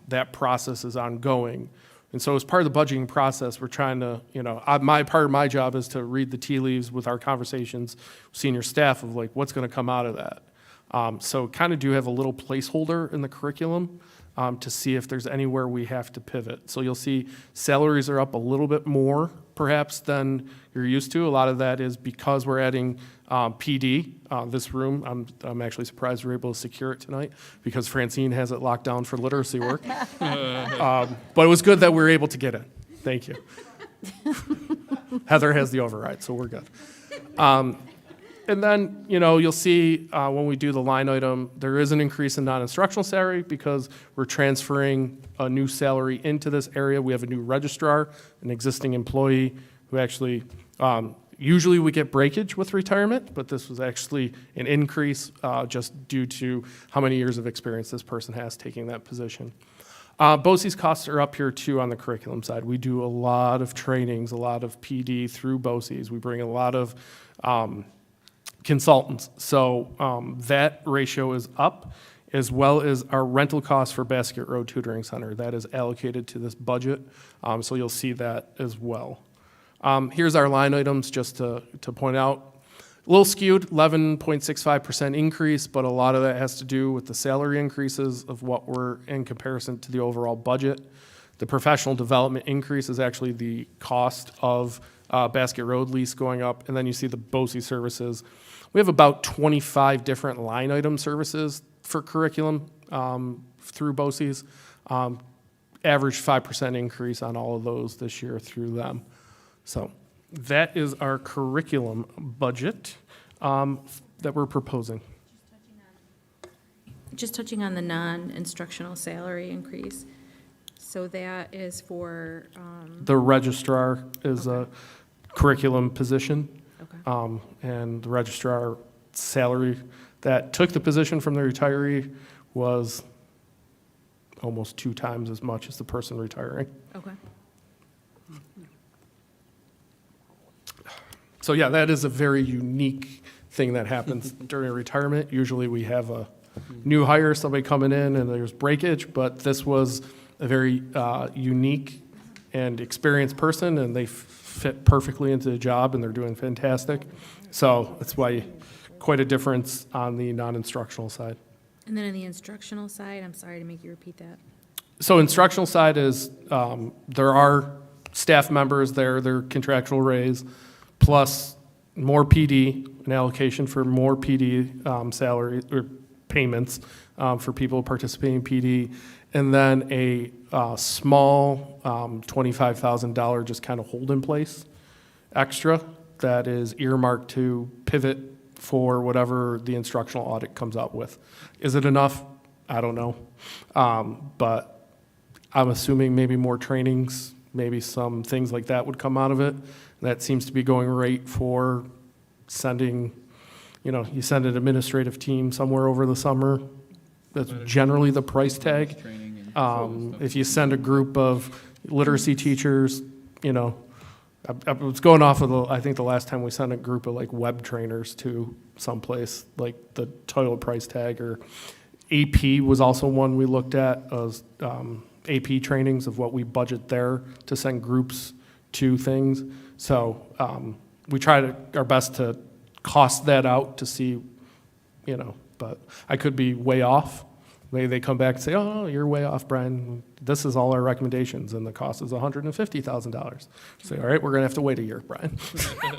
that process is ongoing. And so as part of the budgeting process, we're trying to, part of my job is to read the tea leaves with our conversations, with senior staff, of like, what's going to come out of that. So kind of do have a little placeholder in the curriculum to see if there's anywhere we have to pivot. So you'll see salaries are up a little bit more perhaps than you're used to. A lot of that is because we're adding PD. This room, I'm actually surprised we're able to secure it tonight because Francine has it locked down for literacy work. But it was good that we were able to get it. Thank you. Heather has the override, so we're good. And then, you'll see when we do the line item, there is an increase in non-instructional salary because we're transferring a new salary into this area. We have a new registrar, an existing employee who actually, usually we get breakage with retirement, but this was actually an increase just due to how many years of experience this person has taking that position. BOCES costs are up here too on the curriculum side. We do a lot of trainings, a lot of PD through BOCES. We bring a lot of consultants. So that ratio is up, as well as our rental costs for Basket Road Tutoring Center. That is allocated to this budget, so you'll see that as well. Here's our line items just to point out. A little skewed, 11.65% increase, but a lot of that has to do with the salary increases of what we're in comparison to the overall budget. The professional development increase is actually the cost of Basket Road lease going up, and then you see the BOCES services. We have about 25 different line item services for curriculum through BOCES. Average 5% increase on all of those this year through them. So that is our curriculum budget that we're proposing. Just touching on the non-instructional salary increase. So that is for, The registrar is a curriculum position. okay. And the registrar salary that took the position from the retiree was almost 2 times as much as the person retiring. Okay. So yeah, that is a very unique thing that happens during retirement. Usually we have a new hire, somebody coming in, and there's breakage, but this was a very unique and experienced person, and they fit perfectly into the job, and they're doing fantastic. So that's why quite a difference on the non-instructional side. And then on the instructional side, I'm sorry to make you repeat that. So instructional side is, there are staff members there, their contractual raise, plus more PD, an allocation for more PD salary or payments for people participating in PD, and then a small $25,000 just kind of hold in place extra that is earmarked to pivot for whatever the instructional audit comes out with. Is it enough? I don't know. But I'm assuming maybe more trainings, maybe some things like that would come out of it. That seems to be going right for sending, you send an administrative team somewhere over the summer. That's generally the price tag. Training and If you send a group of literacy teachers, I was going off of I think the last time we sent a group of like web trainers to someplace, like the total price tag, or AP was also one we looked at, AP trainings of what we budget there to send groups to things. So we try our best to cost that out to see, but I could be way off. Maybe they come back and say, oh, you're way off, Brian. This is all our recommendations, and the cost is $150,000. Say, all right, we're going to have to wait a year, Brian.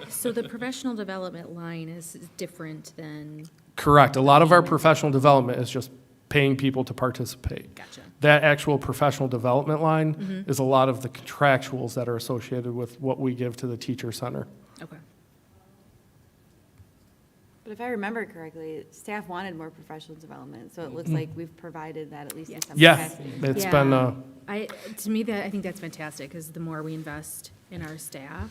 So the professional development line is different than, Correct. A lot of our professional development is just paying people to participate. gotcha. That actual professional development line is a lot of the contractuals that are associated with what we give to the teacher center. Okay. But if I remember correctly, staff wanted more professional development, so it looks like we've provided that at least in some Yeah, capacity. it's Yeah. been, To me, I think that's fantastic, because the more we invest in our staff,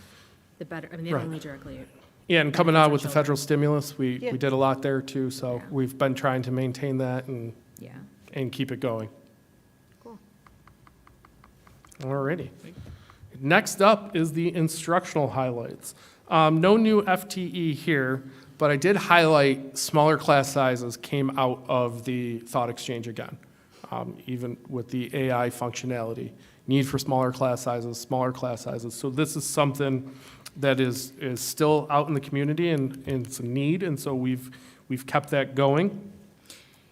the better, I mean, they Right. only directly, yeah, and coming out with the Children. federal stimulus, we Yeah. did a lot there too, so Yeah. we've been trying to maintain that yeah. and keep it going. Cool. Alrighty. Next up is the instructional highlights. No new FTE here, but I did highlight smaller class sizes came out of the thought exchange again, even with the AI functionality. Need for smaller class sizes, smaller class sizes. So this is something that is still out in the community, and it's a need, and so we've kept that going.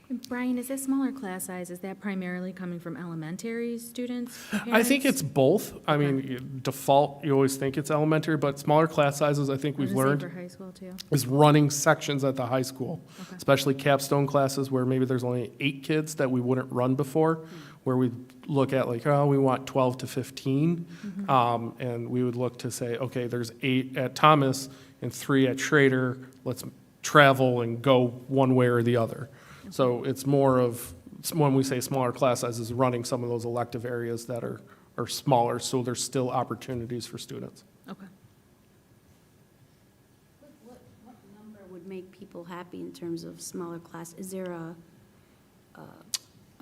And Brian, is that smaller class size, is that primarily coming from elementary students? I think parents? it's both. I mean, default, you always think it's elementary, but smaller class sizes, I think I was we've gonna say learned, For high school, too. is running sections at the high school, Okay. especially capstone classes where maybe there's only 8 kids that we wouldn't run before, where we look at like, oh, we want 12 to 15. And we would look to say, okay, there's 8 at Thomas and 3 at Schrader. Let's travel and go one way or the other. So it's more of, when we say smaller class sizes, running some of those elective areas that are smaller, so there's still opportunities for students. Okay. What number would make people happy in terms of smaller class? Is there a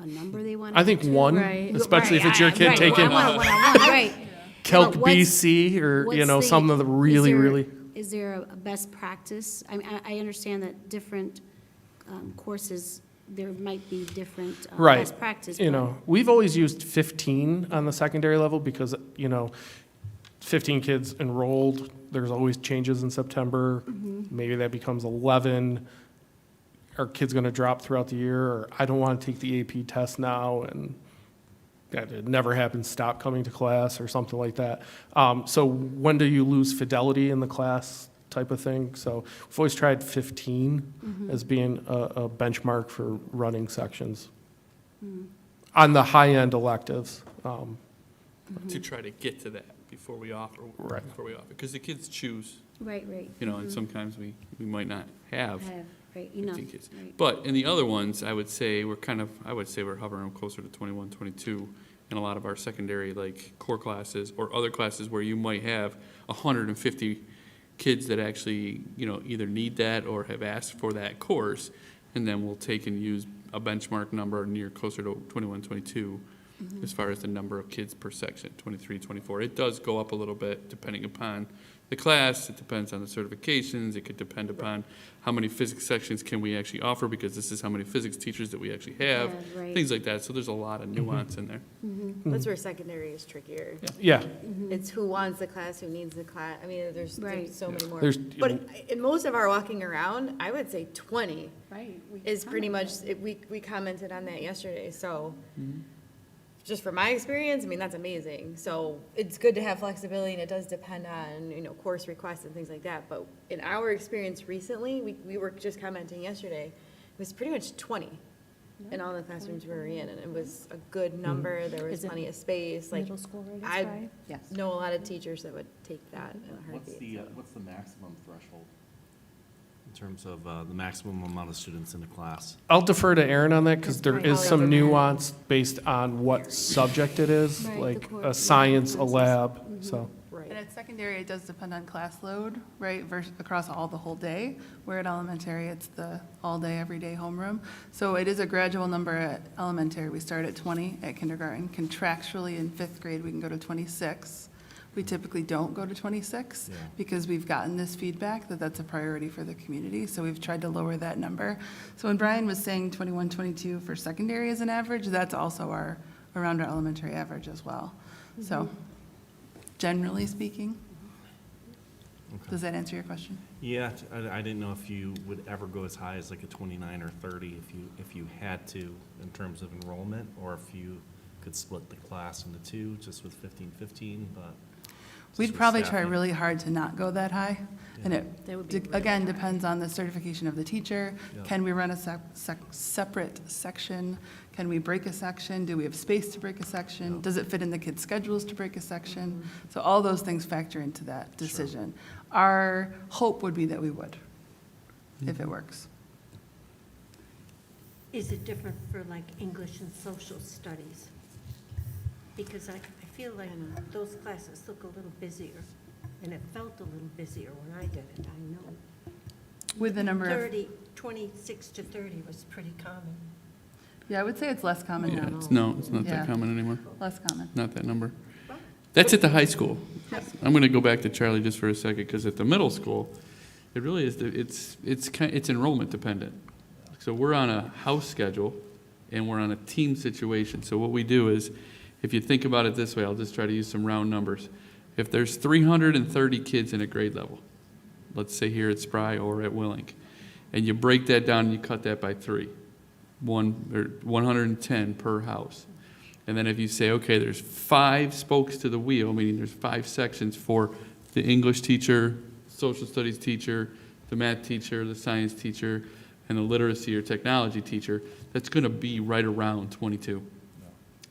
number they want? I think one, Right. especially if it's your kid Right, taking I want one-on-one, right. Calc But what's- BC or, what's some of the really, really. Is there a best practice? I mean, I understand that different courses, there might be different Right. best practice. You but- know, we've always used 15 on the secondary level because, 15 kids enrolled, there's always changes in September. Maybe that becomes 11. Are kids going to drop throughout the year? Or I don't want to take the AP test now and that it never happens, stop coming to class or something like that. So when do you lose fidelity in the class type of thing? So we've always tried 15 as being a benchmark for running sections on the high-end electives. To try to get to that before we offer. Right. Before we offer, because the kids choose, Right, right. and sometimes we might not have Right, enough, 15 kids. right. But in the other ones, I would say we're hovering closer to 21, 22 in a lot of our secondary, like, core classes or other classes where you might have 150 kids that actually, either need that or have asked for that course, and then we'll take and use a benchmark number near closer to 21, 22, as far as the number of kids per section, 23, 24. It does go up a little bit depending upon the class. It depends on the certifications. It could depend upon how many physics sections can we actually offer, because this is how many physics teachers that we actually have, Yeah, right. things like that. So there's a lot of nuance in there. That's where secondary is trickier. Yeah, It's who wants the class, who needs the class. I mean, there's Right. so many more. There's- But in most of our walking around, I would say 20 Right. is pretty much, we commented on that yesterday, so just from my experience, I mean, that's amazing. So it's good to have flexibility, and it does depend on, course requests and things like that. But in our experience recently, we were just commenting yesterday, it was pretty much 20 in all the classrooms we were in, and it was a good number. There was Is it plenty of space, like, Middle school rate is I 5? Yes. know a lot of teachers that would take that in a What's heartbeat. the, what's the maximum threshold in terms of the maximum amount of students in a class? I'll defer to Aaron on that because there Right. is some Polygraph. nuance based on what subject it is, Right, the like core- a science, a classes. lab, so. Right. And at secondary, it does depend on class load, right, versus across all the whole day, where at elementary, it's the all-day, everyday homeroom. So it is a gradual number at elementary. We start at 20 at kindergarten. Contractually, in fifth grade, we can go to 26. We typically don't go to 26 Yeah. because we've gotten this feedback that that's a priority for the community, so we've tried to lower that number. So when Brian was saying 21, 22 for secondary as an average, that's also around our elementary average as well. So generally speaking, does that answer your question? Yeah, I didn't know if you would ever go as high as like a 29 or 30 if you had to in terms of enrollment, or if you could split the class into two, just with 15, but. just We'd with probably try staffing. really hard to not go that high. And Yeah. it, That would be again, really depends on the certification of the teacher. Yeah. Can we run a separate section? Can we break a section? Do we have space to break a section? Yeah. Does it fit in the kids' schedules to break a section? So all those things factor into that decision. Our hope would be that we would, if it works. Is it different for like English and social studies? Because I feel like those classes look a little busier, and it felt a little busier when I did it, I know. With the number of, 26 to 30 was pretty common. yeah, I would say it's less common Yeah, now, it's not Yeah. that common anymore. less common. Not that number. That's at the high school. I'm going to go back to Charlie just for a second, because at the middle school, it really is, it's enrollment dependent. So we're on a house schedule, and we're on a team situation. So what we do is, if you think about it this way, I'll just try to use some round numbers. If there's 330 kids in a grade level, let's say here at Spry or at Willink, and you break that down and you cut that by 3, 110 per house. And then if you say, okay, there's 5 spokes to the wheel, meaning there's 5 sections for the English teacher, social studies teacher, the math teacher, the science teacher, and the literacy or technology teacher, that's going to be right around 22.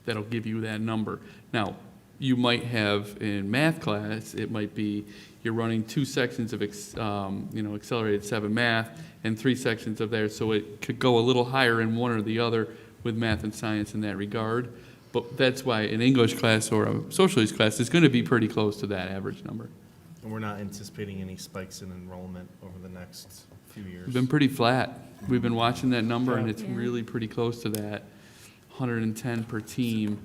That'll give you that number. Now, you might have in math class, it might be, you're running 2 sections of, accelerated 7 math and 3 sections of there, so it could go a little higher in one or the other with math and science in that regard. But that's why an English class or a social studies class is going to be pretty close to that average number. And we're not anticipating any spikes in enrollment over the next few years. We've been pretty flat. We've been watching that number, and it's Yeah. really pretty close to that, 110 per team.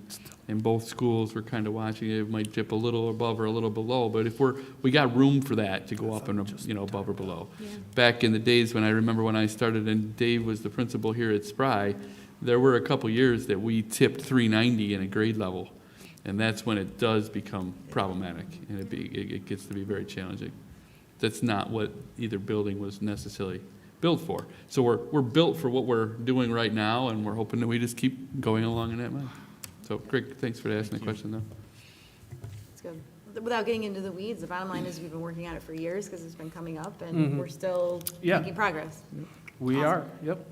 In both schools, we're kind of watching it. It might dip a little above or a little below, but if we got room for that to go up and, above or below. Yeah. Back in the days when I remember when I started and Dave was the principal here at Spry, there were a couple years that we tipped 390 in a grade level. And that's when it does become problematic, and it gets to be very challenging. That's not what either building was necessarily built for. So we're built for what we're doing right now, and we're hoping that we just keep going along in that way. So, Greg, thanks for asking the question, though. It's good. Without getting into the weeds, the bottom line is we've been working on it for years because it's been coming up and Mhm. we're still Yeah. making progress. We Awesome. are, yep.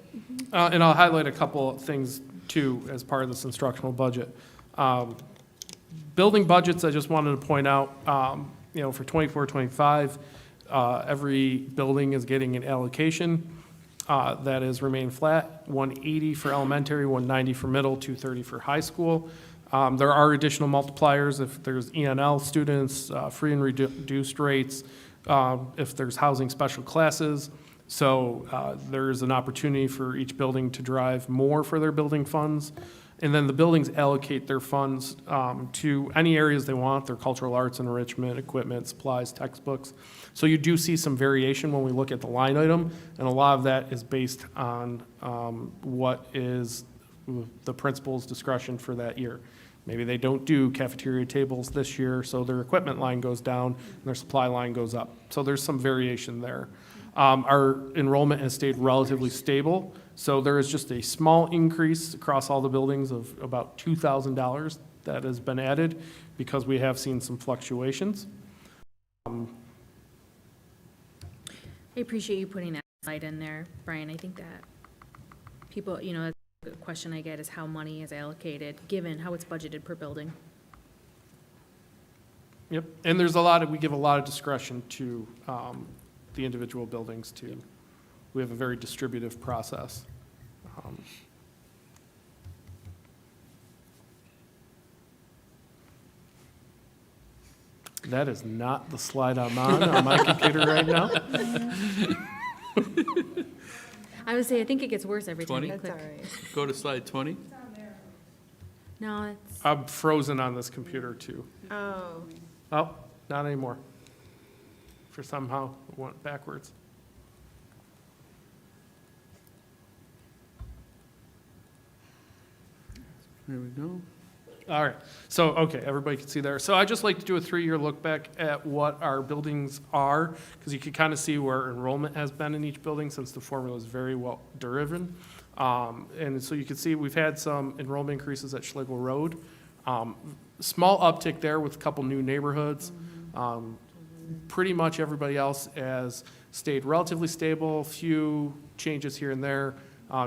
And I'll highlight a couple of things too as part of this instructional budget. Building budgets, I just wanted to point out, for 24, 25, every building is getting an allocation that has remained flat, 180 for elementary, 190 for middle, 230 for high school. There are additional multipliers if there's ENL students, free and reduced rates, if there's housing special classes. So there's an opportunity for each building to drive more for their building funds. And then the buildings allocate their funds to any areas they want, their cultural arts enrichment, equipment, supplies, textbooks. So you do see some variation when we look at the line item, and a lot of that is based on what is the principal's discretion for that year. Maybe they don't do cafeteria tables this year, so their equipment line goes down and their supply line goes up. So there's some variation there. Our enrollment has stayed relatively stable, so there is just a small increase across all the buildings of about $2,000 that has been added because we have seen some fluctuations. I appreciate you putting that slide in there, Brian. I think that people, that's a question I get is how money is allocated, given how it's budgeted per building. Yep, and we give a lot of discretion to the individual buildings too. We have a very distributive process. That is not the slide I'm on my computer right now. I would say, I think it gets worse every time 20? you That's all click. right. Go to slide 20. No, it's, I'm frozen on this computer too. Oh, Oh, not anymore. For somehow it went backwards. There we go. All right, so, okay, everybody can see there. So I just like to do a 3-year look back at what our buildings are, because you can kind of see where enrollment has been in each building since the formula is very well driven. And so you can see we've had some enrollment increases at Schlegel Road. Small uptick there with a couple new neighborhoods. Pretty much everybody else has stayed relatively stable, few changes here and there.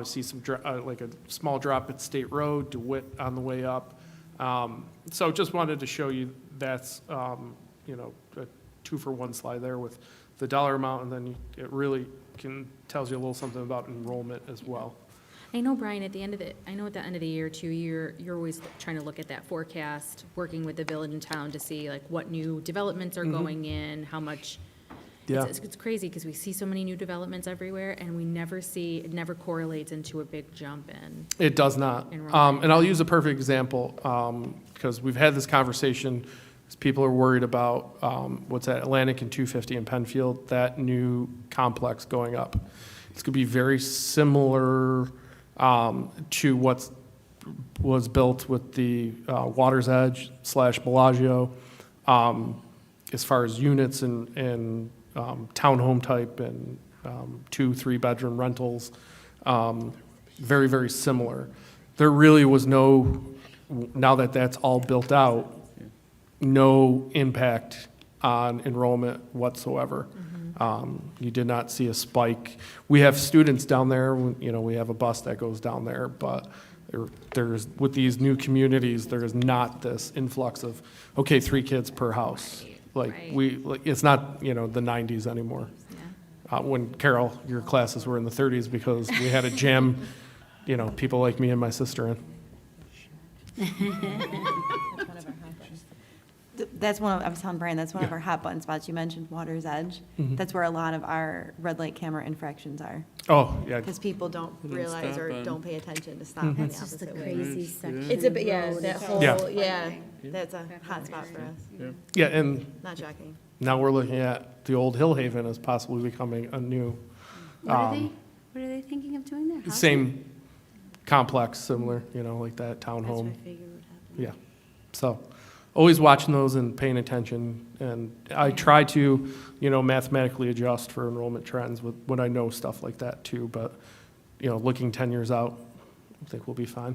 See some, like a small drop at State Road, DeWitt on the way up. So just wanted to show you that's, a 2-for-1 slide there with the dollar amount, and then it really tells you a little something about enrollment as well. I know, Brian, at the end of the year too, you're always trying to look at that forecast, working with the village and town to see like what new developments are going in, how much. Yeah. It's crazy because we see so many new developments everywhere and it never correlates into a big jump in. It does not. Enrollment. And I'll use a perfect example, because we've had this conversation, as people are worried about, what's that, Atlantic and 250 in Penfield, that new complex going up. It's going to be very similar to what was built with the Water's Edge / Bellagio, as far as units and townhome type and 2-3 bedroom rentals, very, very similar. There really was now that that's all built out, no impact on enrollment whatsoever. You did not see a spike. We have students down there, we have a bus that goes down there, but there's, with these new communities, there is not this influx of, okay, 3 kids per house. Like, Right. it's not, the 90s anymore. Yeah. When Carole, your classes were in the 30s because we had a gym, people like me and my sister in. That's I was telling Brian, that's one of our hot button spots. You mentioned Water's Edge. Mhm. That's where a lot of our red light camera infractions are, Oh, yeah. because people don't Don't realize or stop and- don't pay attention to stop Mhm. in the That's just a opposite way. crazy section. It's a, of yeah, road. that It's whole, Yeah. yeah, that's a hot spot for us. Yeah, and Not shocking. now we're looking at the old Hillhaven as possibly becoming a new, What are they thinking of doing there? Housing? same complex, similar, like that That's what I townhome. figured would happen. Yeah, so, always watching those and paying attention, and I try to, mathematically adjust for enrollment trends when I know stuff like that too, but, looking 10 years out, I think we'll be fine.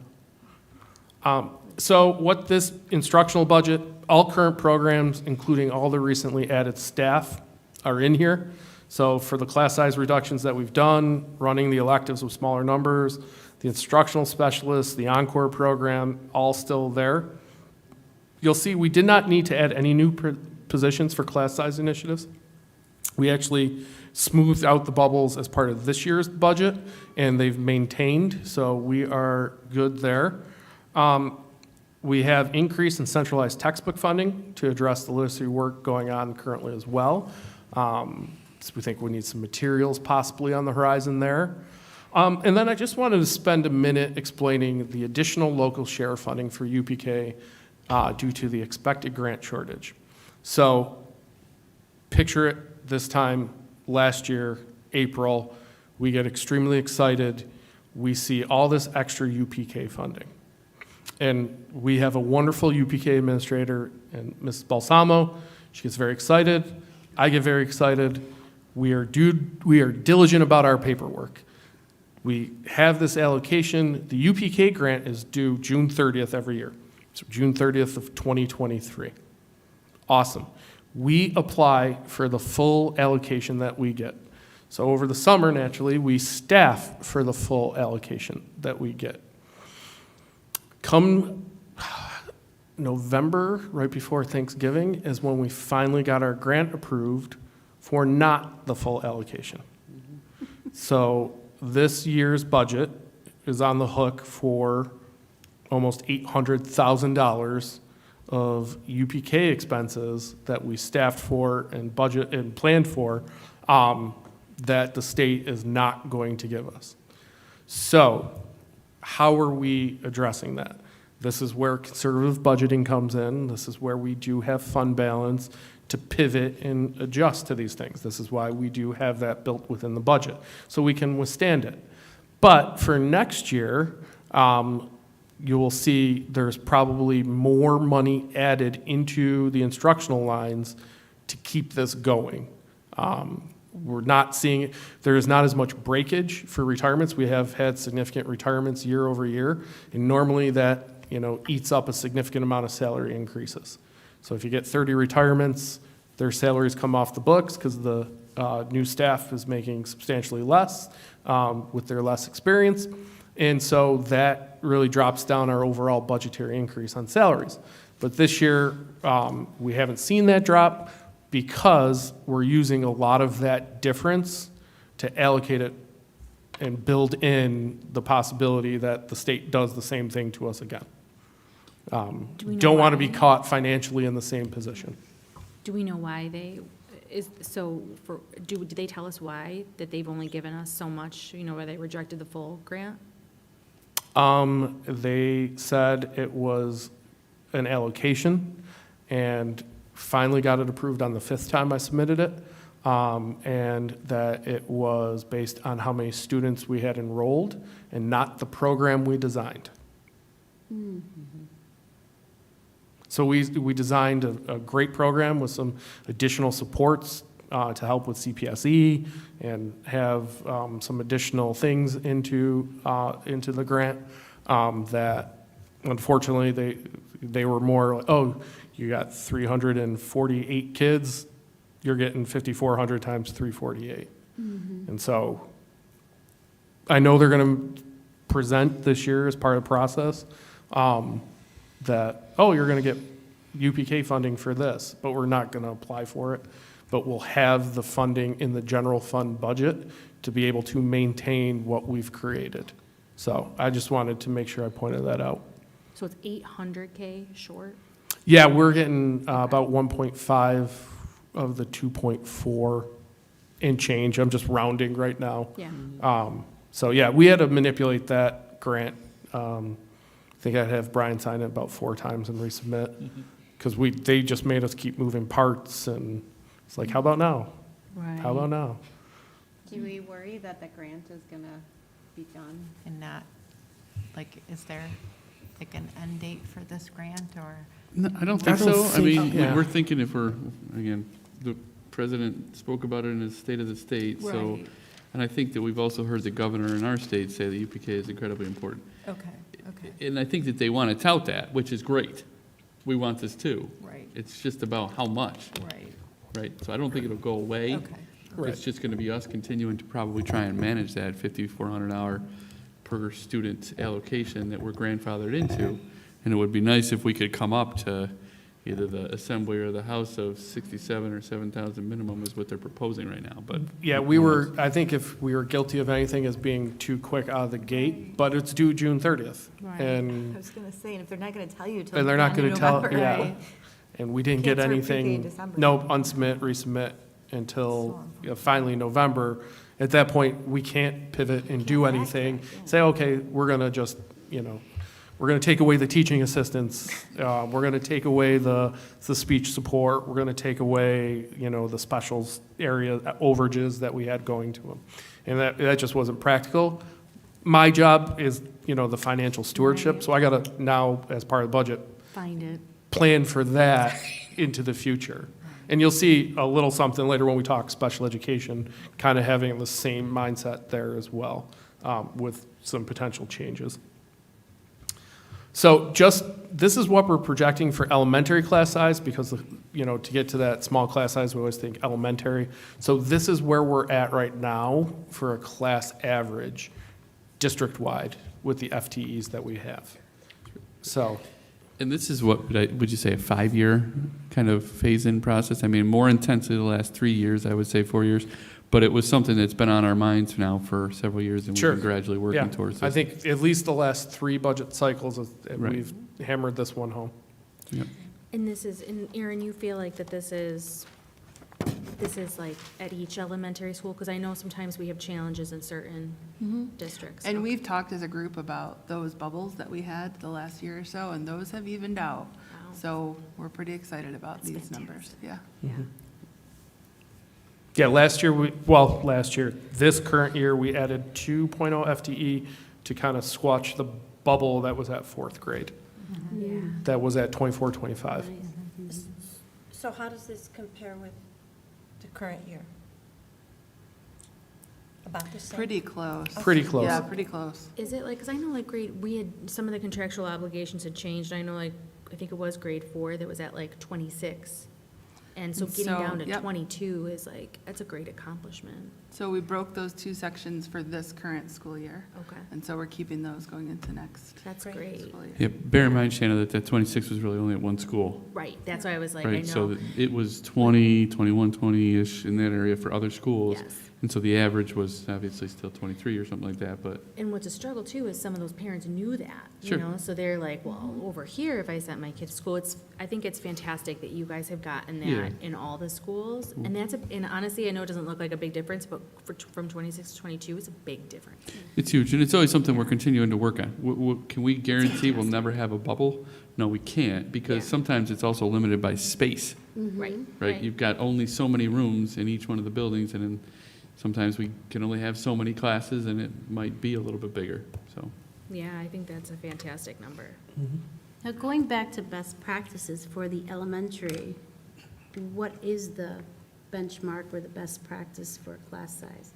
So what this instructional budget, all current programs, including all the recently added staff, are in here. So for the class size reductions that we've done, running the electives with smaller numbers, the instructional specialists, the Encore program, all still there. You'll see we did not need to add any new positions for class size initiatives. We actually smoothed out the bubbles as part of this year's budget, and they've maintained, so we are good there. We have increase in centralized textbook funding to address the literacy work going on currently as well. So we think we need some materials possibly on the horizon there. And then I just wanted to spend a minute explaining the additional local share funding for UPK due to the expected grant shortage. So picture it this time last year, April, we get extremely excited. We see all this extra UPK funding. And we have a wonderful UPK administrator, and Mrs. Balsamo. She gets very excited. I get very excited. We are diligent about our paperwork. We have this allocation. The UPK grant is due June 30th every year. So June 30th of 2023. Awesome. We apply for the full allocation that we get. So over the summer, naturally, we staff for the full allocation that we get. Come November, right before Thanksgiving, is when we finally got our grant approved for not the full allocation. So this year's budget is on the hook for almost $800,000 of UPK expenses that we staffed for and budget and planned for that the state is not going to give us. So how are we addressing that? This is where conservative budgeting comes in. This is where we do have fund balance to pivot and adjust to these things. This is why we do have that built within the budget, so we can withstand it. But for next year, you will see there's probably more money added into the instructional lines to keep this going. We're not seeing, there is not as much breakage for retirements. We have had significant retirements year over year, and normally that, eats up a significant amount of salary increases. So if you get 30 retirements, their salaries come off the books because the new staff is making substantially less with their less experience. And so that really drops down our overall budgetary increase on salaries. But this year, we haven't seen that drop because we're using a lot of that difference to allocate it and build in the possibility that the state does the same thing to us again. Do we know Don't want to be why? caught financially in the same position. Do we know why did they tell us why, that they've only given us so much, where they rejected the full grant? They said it was an allocation and finally got it approved on the 5th time I submitted it. And that it was based on how many students we had enrolled and not the program we designed. So we designed a great program with some additional supports to help with CPSE and have some additional things into the grant that unfortunately they were more like, oh, you got 348 kids, you're getting 5,400 times 348. And so I know they're going to present this year as part of the process that, oh, you're going to get UPK funding for this, but we're not going to apply for it. But we'll have the funding in the general fund budget to be able to maintain what we've created. So I just wanted to make sure I pointed that out. So it's 800K short? Yeah, we're getting about 1.5 of the 2.4 and change. I'm just rounding right now. Yeah. So yeah, we had to manipulate that grant. I think I'd have Brian sign it about 4 times and resubmit. Because they just made us keep moving parts, and it's like, how about now? Right. How about now? Do we worry that the grant is gonna be done and not, like, is there like an end date for this grant or? No, I don't think I don't so. I mean, think- yeah. we're thinking if we're, again, the president spoke about it in his State of the State, so. Right. And I think that we've also heard the governor in our state say that UPK is incredibly important. Okay, okay, And I think that they want to tout that, which is great. We want this too. right, It's just about how much, right, right? So I don't think it'll go away. okay. Right. It's just going to be us continuing to probably try and manage that $5,400 per student allocation that we're grandfathered into. And it would be nice if we could come up to either the Assembly or the House of 67 or 7,000 minimum is what they're proposing right now, but. Yeah, I think if we were guilty of anything as being too quick out of the gate, but it's due June 30th. Right. I And, was gonna say, and if they're not gonna tell you till. and they're not the end going of to tell, November, yeah. right? And we didn't Can't get start pre-K in anything, December. no, unsubmit, resubmit until finally November. At that point, we can't pivot and do Can't anything. backtrack, yeah. Say, okay, we're going to just, we're going to take away the teaching assistants. We're going to take away the speech support. We're going to take away, the specials area overages that we had going to them. And that just wasn't practical. My job is, the financial stewardship. So I got to now, as part of the budget, Find it. plan for that into the future. And you'll see a little something later when we talk special education, kind of having the same mindset there as well, with some potential changes. So this is what we're projecting for elementary class size, because, to get to that small class size, we always think elementary. So this is where we're at right now for a class average, district-wide, with the FTEs that we have. So, And this is what, would you say, a 5-year kind of phase-in process? I mean, more intensely the last 3 years, I would say 4 years, but it was something that's been on our minds now for several years, and we've Sure. been gradually yeah, working towards this. I think at least the last 3 budget cycles, Right. we've hammered this one home. Yep. And Aaron, you feel like that this is like at each elementary school? Because I know sometimes we have challenges in certain districts. And we've talked as a group about those bubbles that we had the last year or so, and those have evened out. Wow. So we're pretty excited about That's these numbers, yeah. Yeah. Yeah, this current year, we added 2.0 FTE to kind of squash the bubble that was at 4th grade. Yeah. That was at 24, 25. So how does this compare with the current year? About the same? Pretty close. Pretty close. Yeah, pretty close. Is it like, because I know like we had, some of the contractual obligations had changed. I know I think it was grade 4 that was at like 26. And so getting So, down to yep. 22 is like, that's a great accomplishment. So we broke those 2 sections for this current school year. Okay. And so we're keeping those going into next That's Great. great. school year. Yeah, bear in mind, Shanna, that 26 was really only at one school, Right, that's why I was like, I right? So know. that it was 20, 21, 20-ish in that area for other schools. Yes. And so the average was obviously still 23 or something like that, but And what's a struggle too is some of those parents knew that, you Sure. know, so they're like, well, over here, if I sent my kid to school, I think it's fantastic that you guys have gotten Yeah. that in all the schools. And and honestly, I know it doesn't look like a big difference, but from 26 to 22, it's a big difference. it's huge. And it's always something we're continuing to work on. Can we guarantee we'll never have a bubble? No, we can't, because Yeah. sometimes it's also limited by space, Right. right? You've got only so many rooms in each one of the buildings, and then sometimes we can only have so many classes, and it might be a little bit bigger, so. Yeah, I think that's a fantastic number. Now, going back to best practices for the elementary, what is the benchmark or the best practice for class size?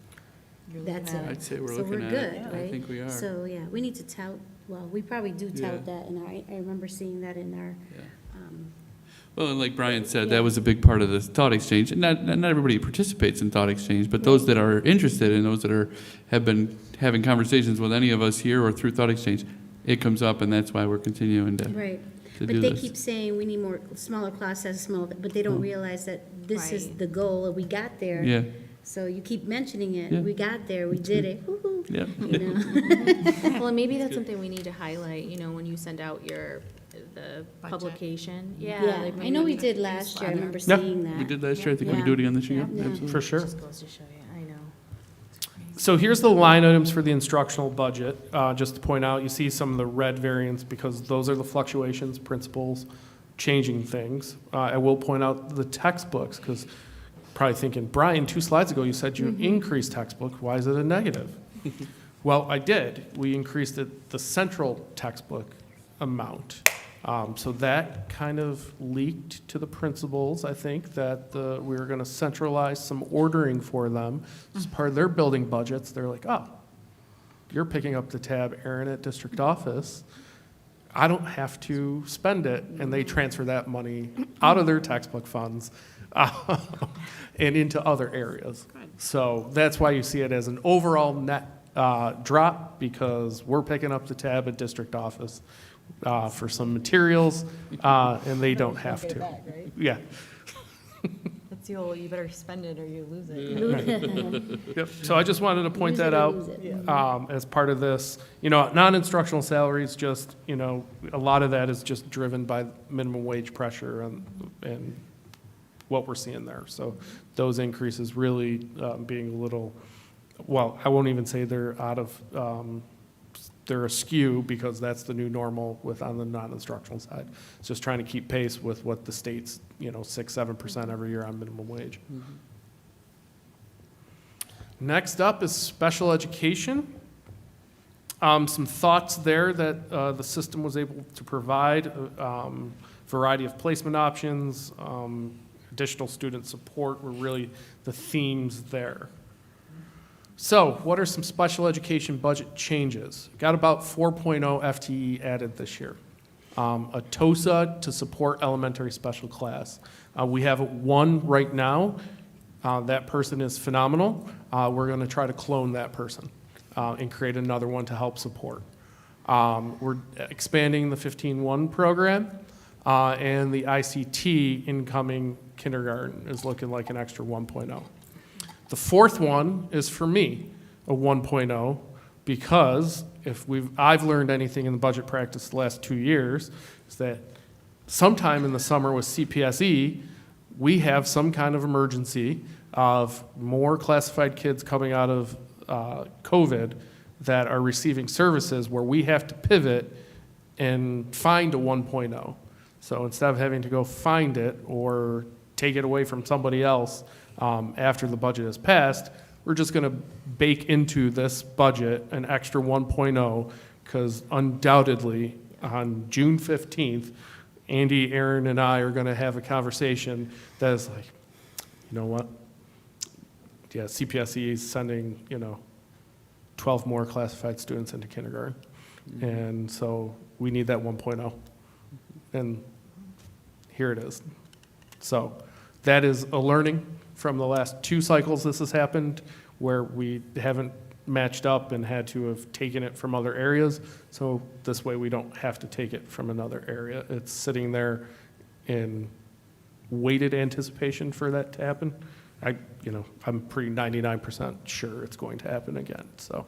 That's it. I'd say we're So looking we're at good, it. I right? think we are. So, yeah, we need to tout, well, we probably do Yeah. tout that, and I remember seeing that in our, Yeah. um, Well, and like Brian said, Yeah. that was a big part of the thought exchange. And not everybody participates in thought exchange, but those that are interested and those that have been having conversations with any of us here or through thought exchange, it comes up, and that's why we're continuing to. right. to But do they this. keep saying we need more, smaller class sizes, but they don't realize that this is Right. the goal, we got there. Yeah, So you keep mentioning it, Yeah. we got there, we did it, woo-hoo, yeah. you know? Well, and maybe that's something we need to highlight, you know, when you send out the Budget. publication. Yeah, like I maybe know we need did a last year, I remember Yeah. seeing that. We did last year, I think we Yeah. can do it again this year, Yeah. absolutely. For sure. Just goes to show you, I know. So here's the line items for the instructional budget. Just to point out, you see some of the red variants because those are the fluctuations, principals, changing things. I will point out the textbooks because probably thinking, Brian, 2 slides ago, you said you increased textbook. Why is it a negative? Well, I did. We increased the central textbook amount. So that kind of leaked to the principals, I think, that we were going to centralize some ordering for them as part of their building budgets. They're like, oh, you're picking up the tab, Aaron, at district office. I don't have to spend it. And they transfer that money out of their textbook funds and into other areas. So that's why you see it as an overall net drop, because we're picking up the tab at district office for some materials, and they don't have to. Yeah. That's the old, you better spend it or you lose it. Yep. So I just wanted to point Use it that or out lose it. as part of this. You know, non-instructional salaries, just, you know, a lot of that is just driven by minimum wage pressure and what we're seeing there. So those increases really being a little, well, I won't even say they're out of, they're askew, because that's the new normal on the non-instructional side. It's just trying to keep pace with what the state's, you know, 6-7% every year on minimum wage. Next up is special education. Some thoughts there that the system was able to provide, variety of placement options, additional student support were really the themes there. So what are some special education budget changes? Got about 4.0 FTE added this year. A TOSA to support elementary special class. We have 1 right now. That person is phenomenal. We're going to try to clone that person and create another one to help support. We're expanding the 15-1 program, and the ICT incoming kindergarten is looking like an extra 1.0. The 4th one is, for me, a 1.0, because if I've learned anything in the budget practice the last 2 years, is that sometime in the summer with CPSE, we have some kind of emergency of more classified kids coming out of COVID that are receiving services where we have to pivot and find a 1.0. So instead of having to go find it or take it away from somebody else after the budget is passed, we're just going to bake into this budget an extra 1.0, because undoubtedly on June 15th, Andy, Aaron, and I are going to have a conversation that is like, you know what? Yeah, CPSE is sending, 12 more classified students into kindergarten. And so we need that 1.0. And here it is. So that is a learning from the last 2 cycles this has happened, where we haven't matched up and had to have taken it from other areas. So this way we don't have to take it from another area. It's sitting there in weighted anticipation for that to happen. I'm pretty 99% sure it's going to happen again. So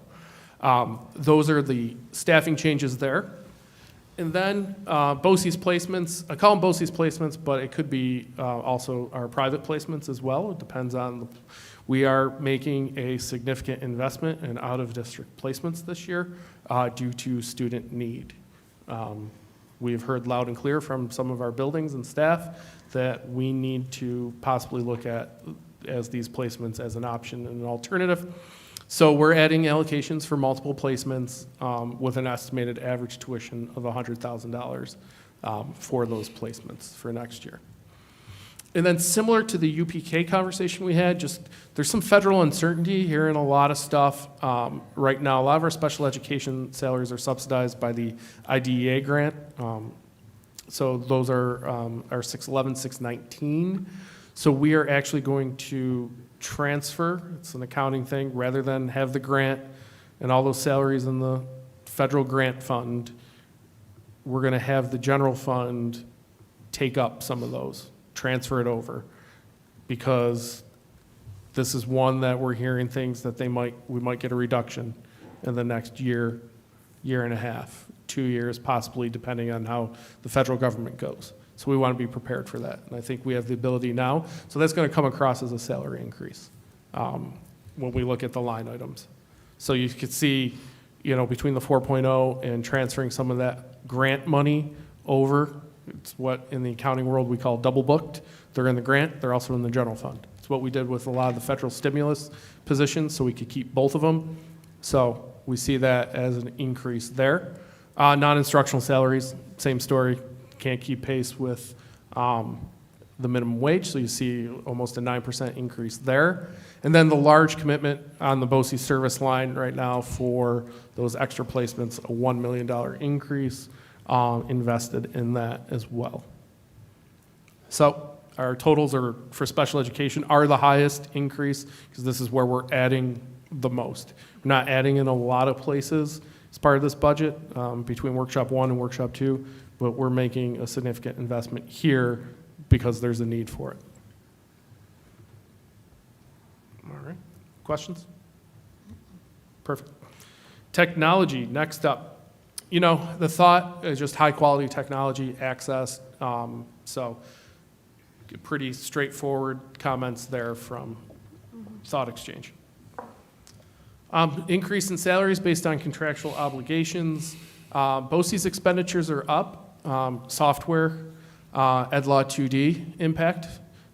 those are the staffing changes there. And then BOCES placements, I call them BOCES placements, but it could be also our private placements as well. It depends on, we are making a significant investment in out-of-district placements this year due to student need. We've heard loud and clear from some of our buildings and staff that we need to possibly look at as these placements as an option and an alternative. So we're adding allocations for multiple placements with an estimated average tuition of $100,000 for those placements for next year. And then similar to the UPK conversation we had, just there's some federal uncertainty here in a lot of stuff. Right now, a lot of our special education salaries are subsidized by the IDEA grant. So those are our 611, 619. So we are actually going to transfer, it's an accounting thing, rather than have the grant and all those salaries in the federal grant fund, we're going to have the general fund take up some of those, transfer it over, because this is one that we're hearing things that we might get a reduction in the next year, year and a half, 2 years possibly, depending on how the federal government goes. So we want to be prepared for that. And I think we have the ability now. So that's going to come across as a salary increase when we look at the line items. So you could see, between the 4.0 and transferring some of that grant money over, it's what in the accounting world we call double booked. They're in the grant, they're also in the general fund. It's what we did with a lot of the federal stimulus positions, so we could keep both of them. So we see that as an increase there. Non-instructional salaries, same story, can't keep pace with the minimum wage, so you see almost a 9% increase there. And then the large commitment on the BOCES service line right now for those extra placements, a $1 million increase invested in that as well. So our totals are for special education are the highest increase because this is where we're adding the most. We're not adding in a lot of places as part of this budget between Workshop 1 and Workshop 2, but we're making a significant investment here because there's a need for it. All right, questions? Perfect. Technology, next up. The thought is just high quality technology access. So pretty straightforward comments there from Thought Exchange. Increase in salaries based on contractual obligations. BOCES expenditures are up. Software, Ed Law 2D impact.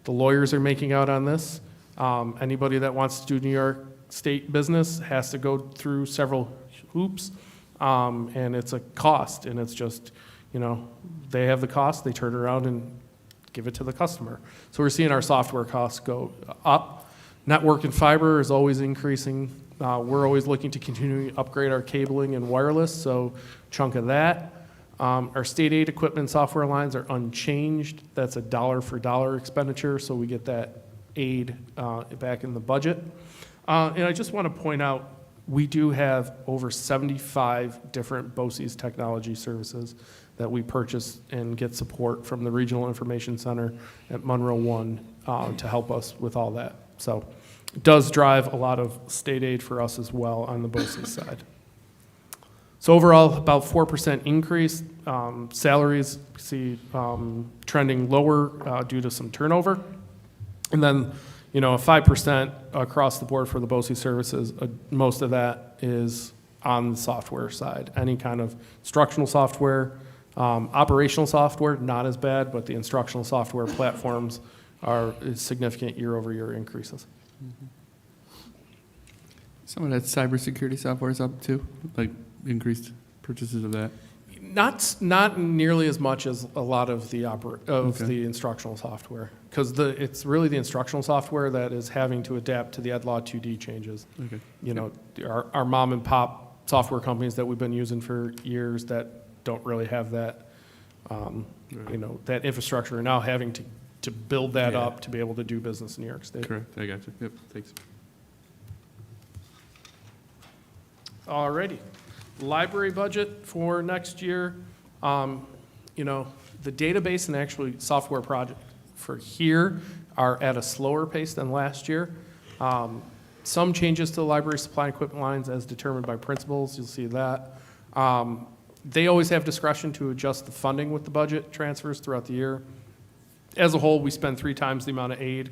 The lawyers are making out on this. Anybody that wants to do New York State business has to go through several hoops. And it's a cost, and it's just, they have the cost, they turn around and give it to the customer. So we're seeing our software costs go up. Network and fiber is always increasing. We're always looking to continue to upgrade our cabling and wireless, so chunk of that. Our state aid equipment software lines are unchanged. That's a dollar for dollar expenditure, so we get that aid back in the budget. And I just want to point out, we do have over 75 different BOCES technology services that we purchase and get support from the Regional Information Center at Monroe 1 to help us with all that. So it does drive a lot of state aid for us as well on the BOCES side. So overall, about 4% increase. Salaries see trending lower due to some turnover. And then, a 5% across the board for the BOCES services. Most of that is on the software side. Any kind of instructional software, operational software, not as bad, but the instructional software platforms are significant year-over-year increases. Some of that cybersecurity software is up too, like increased purchases of that. Not nearly as much as a lot of the the instructional software, because it's really the instructional software that is having to adapt to the Ed Law 2D changes. Okay. Our mom and pop software companies that we've been using for years that don't really have that, that infrastructure are now having to build that up to be able to do business in New York State. Correct. I got you. Yep. Thanks. All righty. Library budget for next year, the database and actually software project for here are at a slower pace than last year. Some changes to the library supply and equipment lines as determined by principals, you'll see that. They always have discretion to adjust the funding with the budget transfers throughout the year. As a whole, we spend 3 times the amount of aid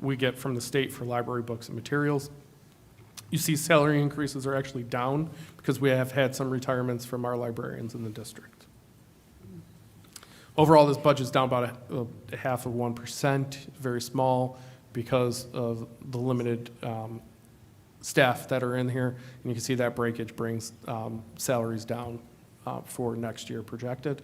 we get from the state for library books and materials. You see salary increases are actually down because we have had some retirements from our librarians in the district. Overall, this budget's down about a 0.5%, very small because of the limited staff that are in here. And you can see that breakage brings salaries down for next year projected.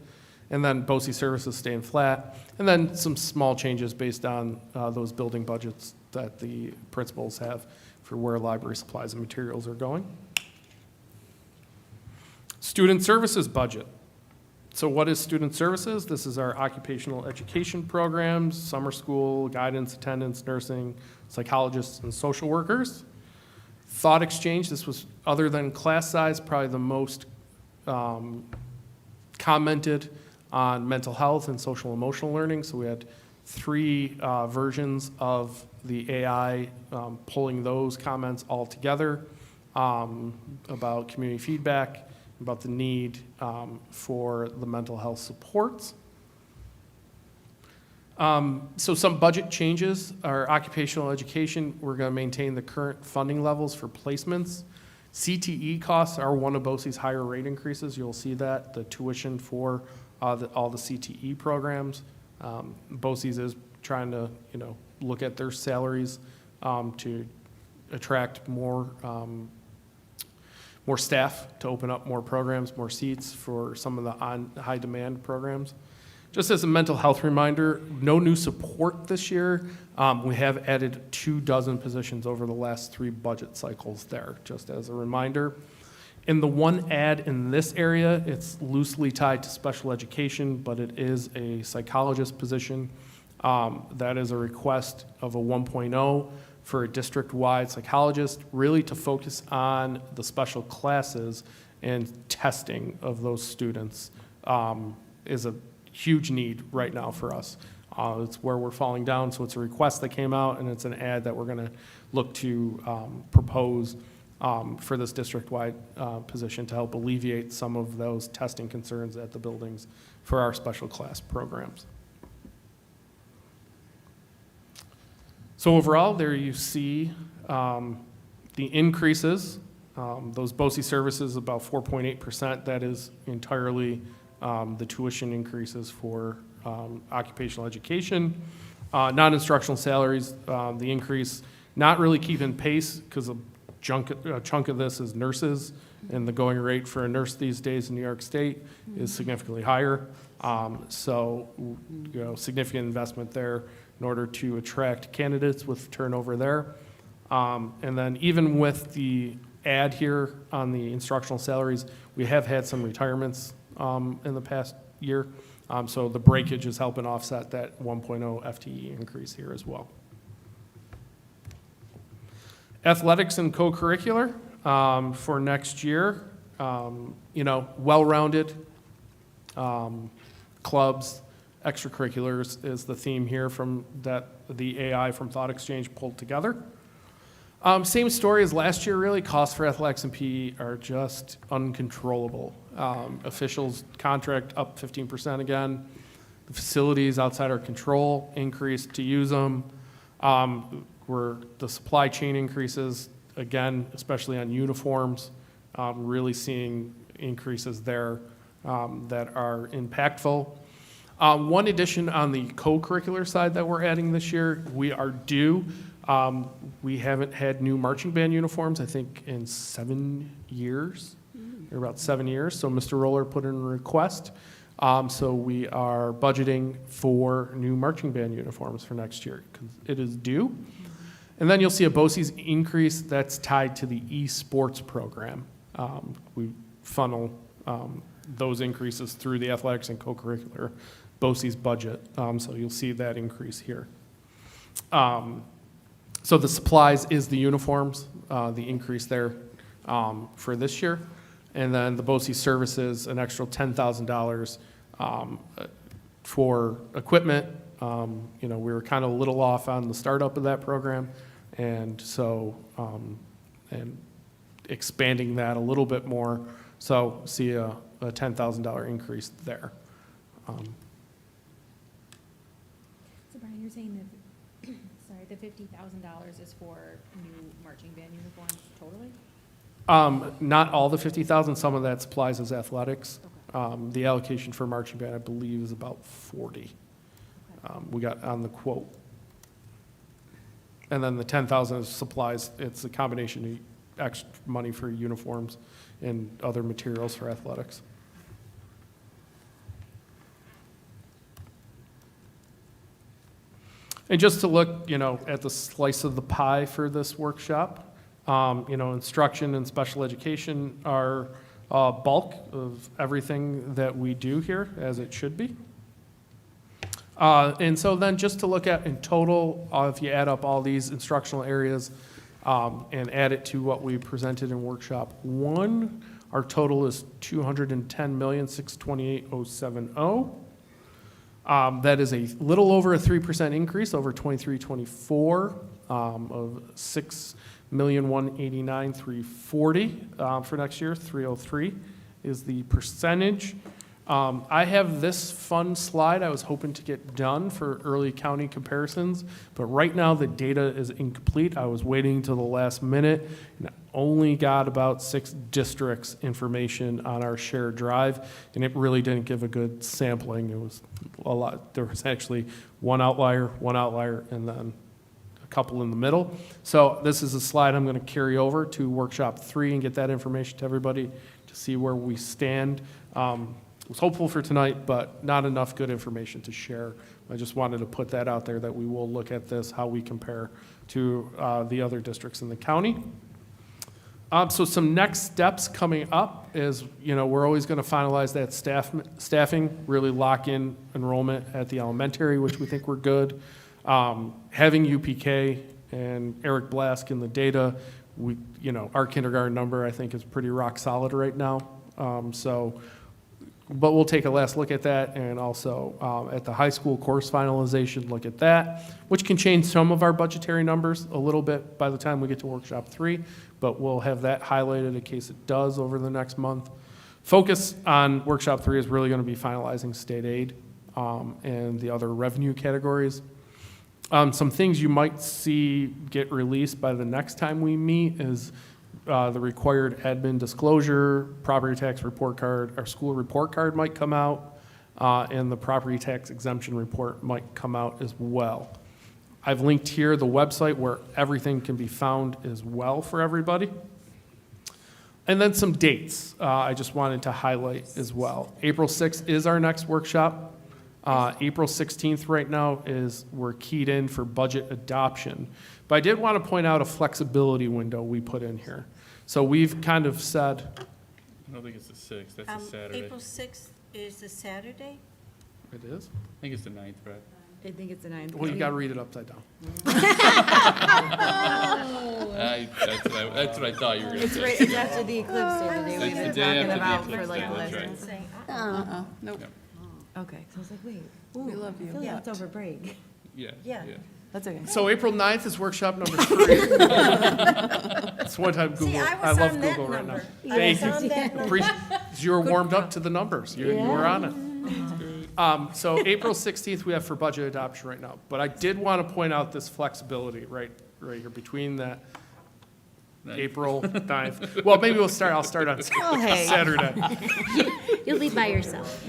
And then BOCES services staying flat. And then some small changes based on those building budgets that the principals have for where library supplies and materials are going. Student services budget. So what is student services? This is our occupational education programs, summer school, guidance, attendance, nursing, psychologists, and social workers. Thought Exchange, this was, other than class size, probably the most commented on mental health and social emotional learning. So we had 3 versions of the AI, pulling those comments all together, about community feedback, about the need for the mental health supports. So some budget changes. Our occupational education, we're going to maintain the current funding levels for placements. CTE costs are one of BOCES' higher rate increases. You'll see that, the tuition for all the CTE programs. BOCES is trying to, look at their salaries to attract more staff, to open up more programs, more seats for some of the high demand programs. Just as a mental health reminder, no new support this year. We have added 24 positions over the last 3 budget cycles there, just as a reminder. In the one ad in this area, it's loosely tied to special education, but it is a psychologist position. That is a request of a 1.0 for a district-wide psychologist, really to focus on the special classes and testing of those students is a huge need right now for us. It's where we're falling down, so it's a request that came out, and it's an ad that we're going to look to propose for this district-wide position to help alleviate some of those testing concerns at the buildings for our special class programs. So overall, there you see the increases. Those BOCES services, about 4.8%. That is entirely the tuition increases for occupational education. Non-instructional salaries, the increase not really keeping pace because a chunk of this is nurses, and the going rate for a nurse these days in New York State is significantly higher. So, significant investment there in order to attract candidates with turnover there. And then even with the ad here on the instructional salaries, we have had some retirements in the past year. So the breakage is helping offset that 1.0 FTE increase here as well. Athletics and co-curricular for next year, well-rounded clubs, extracurriculars is the theme here from that the AI from Thought Exchange pulled together. Same story as last year, really. Costs for athletics and PE are just uncontrollable. Officials contract up 15% again. The facilities outside our control increased to use them. Where the supply chain increases, again, especially on uniforms, really seeing increases there that are impactful. One addition on the co-curricular side that we're adding this year, we are due. We haven't had new marching band uniforms, I think, in 7 years, or about 7 years. So Mr. Roller put in a request. So we are budgeting for new marching band uniforms for next year because it is due. And then you'll see a BOCES increase that's tied to the esports program. We funnel those increases through the athletics and co-curricular BOCES budget. So you'll see that increase here. So the supplies is the uniforms, the increase there for this year. And then the BOCES services, an extra $10,000 for equipment. We were kind of a little off on the startup of that program. And so, and expanding that a little bit more. So see a $10,000 increase there. So Brian, you're saying that, the $50,000 is for new marching band uniforms totally? Not all the 50,000, some of that supplies is athletics. Okay. The allocation for marching band, I believe, is about 40. Okay. We got on the quote. And then the 10,000 is supplies. It's a combination of extra money for uniforms and other materials for athletics. And just to look, at the slice of the pie for this workshop, instruction and special education are bulk of everything that we do here, as it should be. And so then just to look at in total, if you add up all these instructional areas and add it to what we presented in workshop 1, Our total is $210,628,070. That is a little over a 3% increase over 23-24 of $6,189,340 for next year. 303 is the percentage. I have this fun slide I was hoping to get done for early county comparisons, but right now the data is incomplete. I was waiting till the last minute and only got about 6 districts information on our shared drive, and it really didn't give a good sampling. It was a lot. There was actually one outlier, and then a couple in the middle. So this is a slide I'm going to carry over to workshop 3 and get that information to everybody to see where we stand. Was hopeful for tonight, but not enough good information to share. I just wanted to put that out there that we will look at this, how we compare to the other districts in the county. So some next steps coming up is, we're always going to finalize that staffing, really lock in enrollment at the elementary, which we think we're good. Having UPK and Eric Blask in the data, our kindergarten number, I think, is pretty rock solid right now. But we'll take a last look at that, and also at the high school course finalization, look at that, which can change some of our budgetary numbers a little bit by the time we get to workshop 3, but we'll have that highlighted in case it does over the next month. Focus on workshop 3 is really going to be finalizing state aid and the other revenue categories. Some things you might see get released by the next time we meet is the required admin disclosure, property tax report card, our school report card might come out, and the property tax exemption report might come out as well. I've linked here the website where everything can be found as well for everybody. And then some dates I just wanted to highlight as well. April 6th is our next workshop. April 16th right now we're keyed in for budget adoption. But I did want to point out a flexibility window we put in here. So we've kind of said, I don't think it's the 6th, that's a Saturday. April 6th is a Saturday? it is? I think it's the 9th, right? I think it's the 9th. Well, you got to read it upside down. That's what I thought you were going to It's say. right, it's after the eclipse day, the day It's we've the been day talking after the about eclipse for like day, the that's last. right. Say, Nope. Okay, so I was like, wait, We love I you. feel like it's over break. Yeah. Yeah. That's okay. So April 9th is workshop number 3. It's one time Google. See, I I was love on that Google right now. number. I Thank was you. on that number. You were warmed up to the numbers. You were on it. So April 16th we have for budget adoption right now. But I did want to point out this flexibility right here between that April 9th. Well, maybe I'll start on hey. Saturday. You'll be by yourself.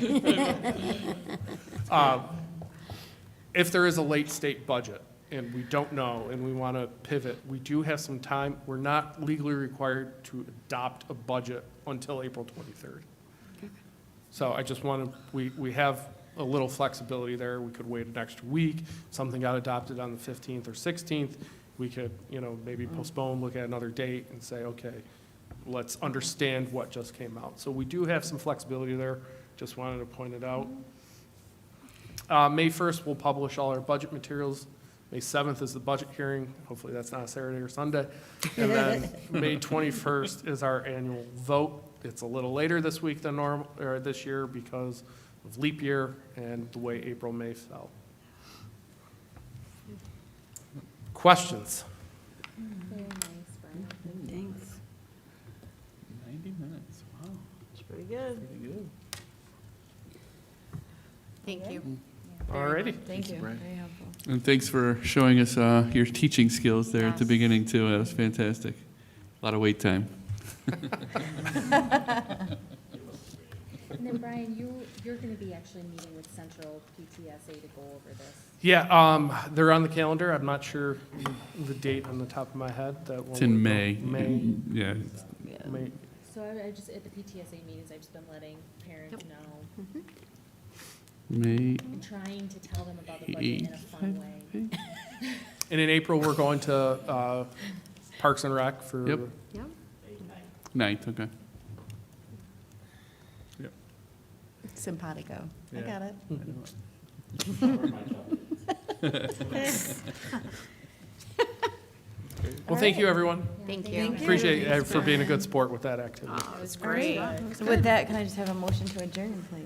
If there is a late state budget and we don't know and we want to pivot, we do have some time. We're not legally required to adopt a budget until April 23rd. So I just want to, we have a little flexibility there. We could wait an extra week. Something got adopted on the 15th or 16th. We could, maybe postpone, look at another date and say, okay, let's understand what just came out. So we do have some flexibility there. Just wanted to point it out. May 1st, we'll publish all our budget materials. May 7th is the budget hearing. Hopefully that's not a Saturday or Sunday. And then May 21st is our annual vote. It's a little later this week than normal, or this year because of leap year and the way April, May fell. Questions? Very nice, Brian. Thanks. 90 minutes, wow, It's pretty good. pretty good. Thank you. All righty. Thank you. Brian. Very helpful. And thanks for showing us your teaching skills there at the Yes. beginning, too. That was fantastic. A lot of wait time. And then Brian, you're gonna be actually meeting with Central PTSA to go over this. Yeah, they're on the calendar. I'm not sure the date on the top of my head. That It's in May. May. Yeah. May. So I just, at the PTSA meetings, I've just been letting parents know May and trying to tell them about the budget in a fun way. 8th. And in April, we're going to Parks and Rec for. Yep. Yep. 9th, okay. Simpatico. I Yeah. got it. Well, thank you, everyone. Thank you. Appreciate you for being a good sport with that activity. It was great. So with that, can I just have a motion to adjourn, please?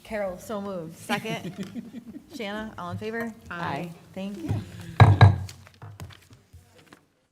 Carol, so moved. Second? Shanna, all in favor? Aye. Thank you.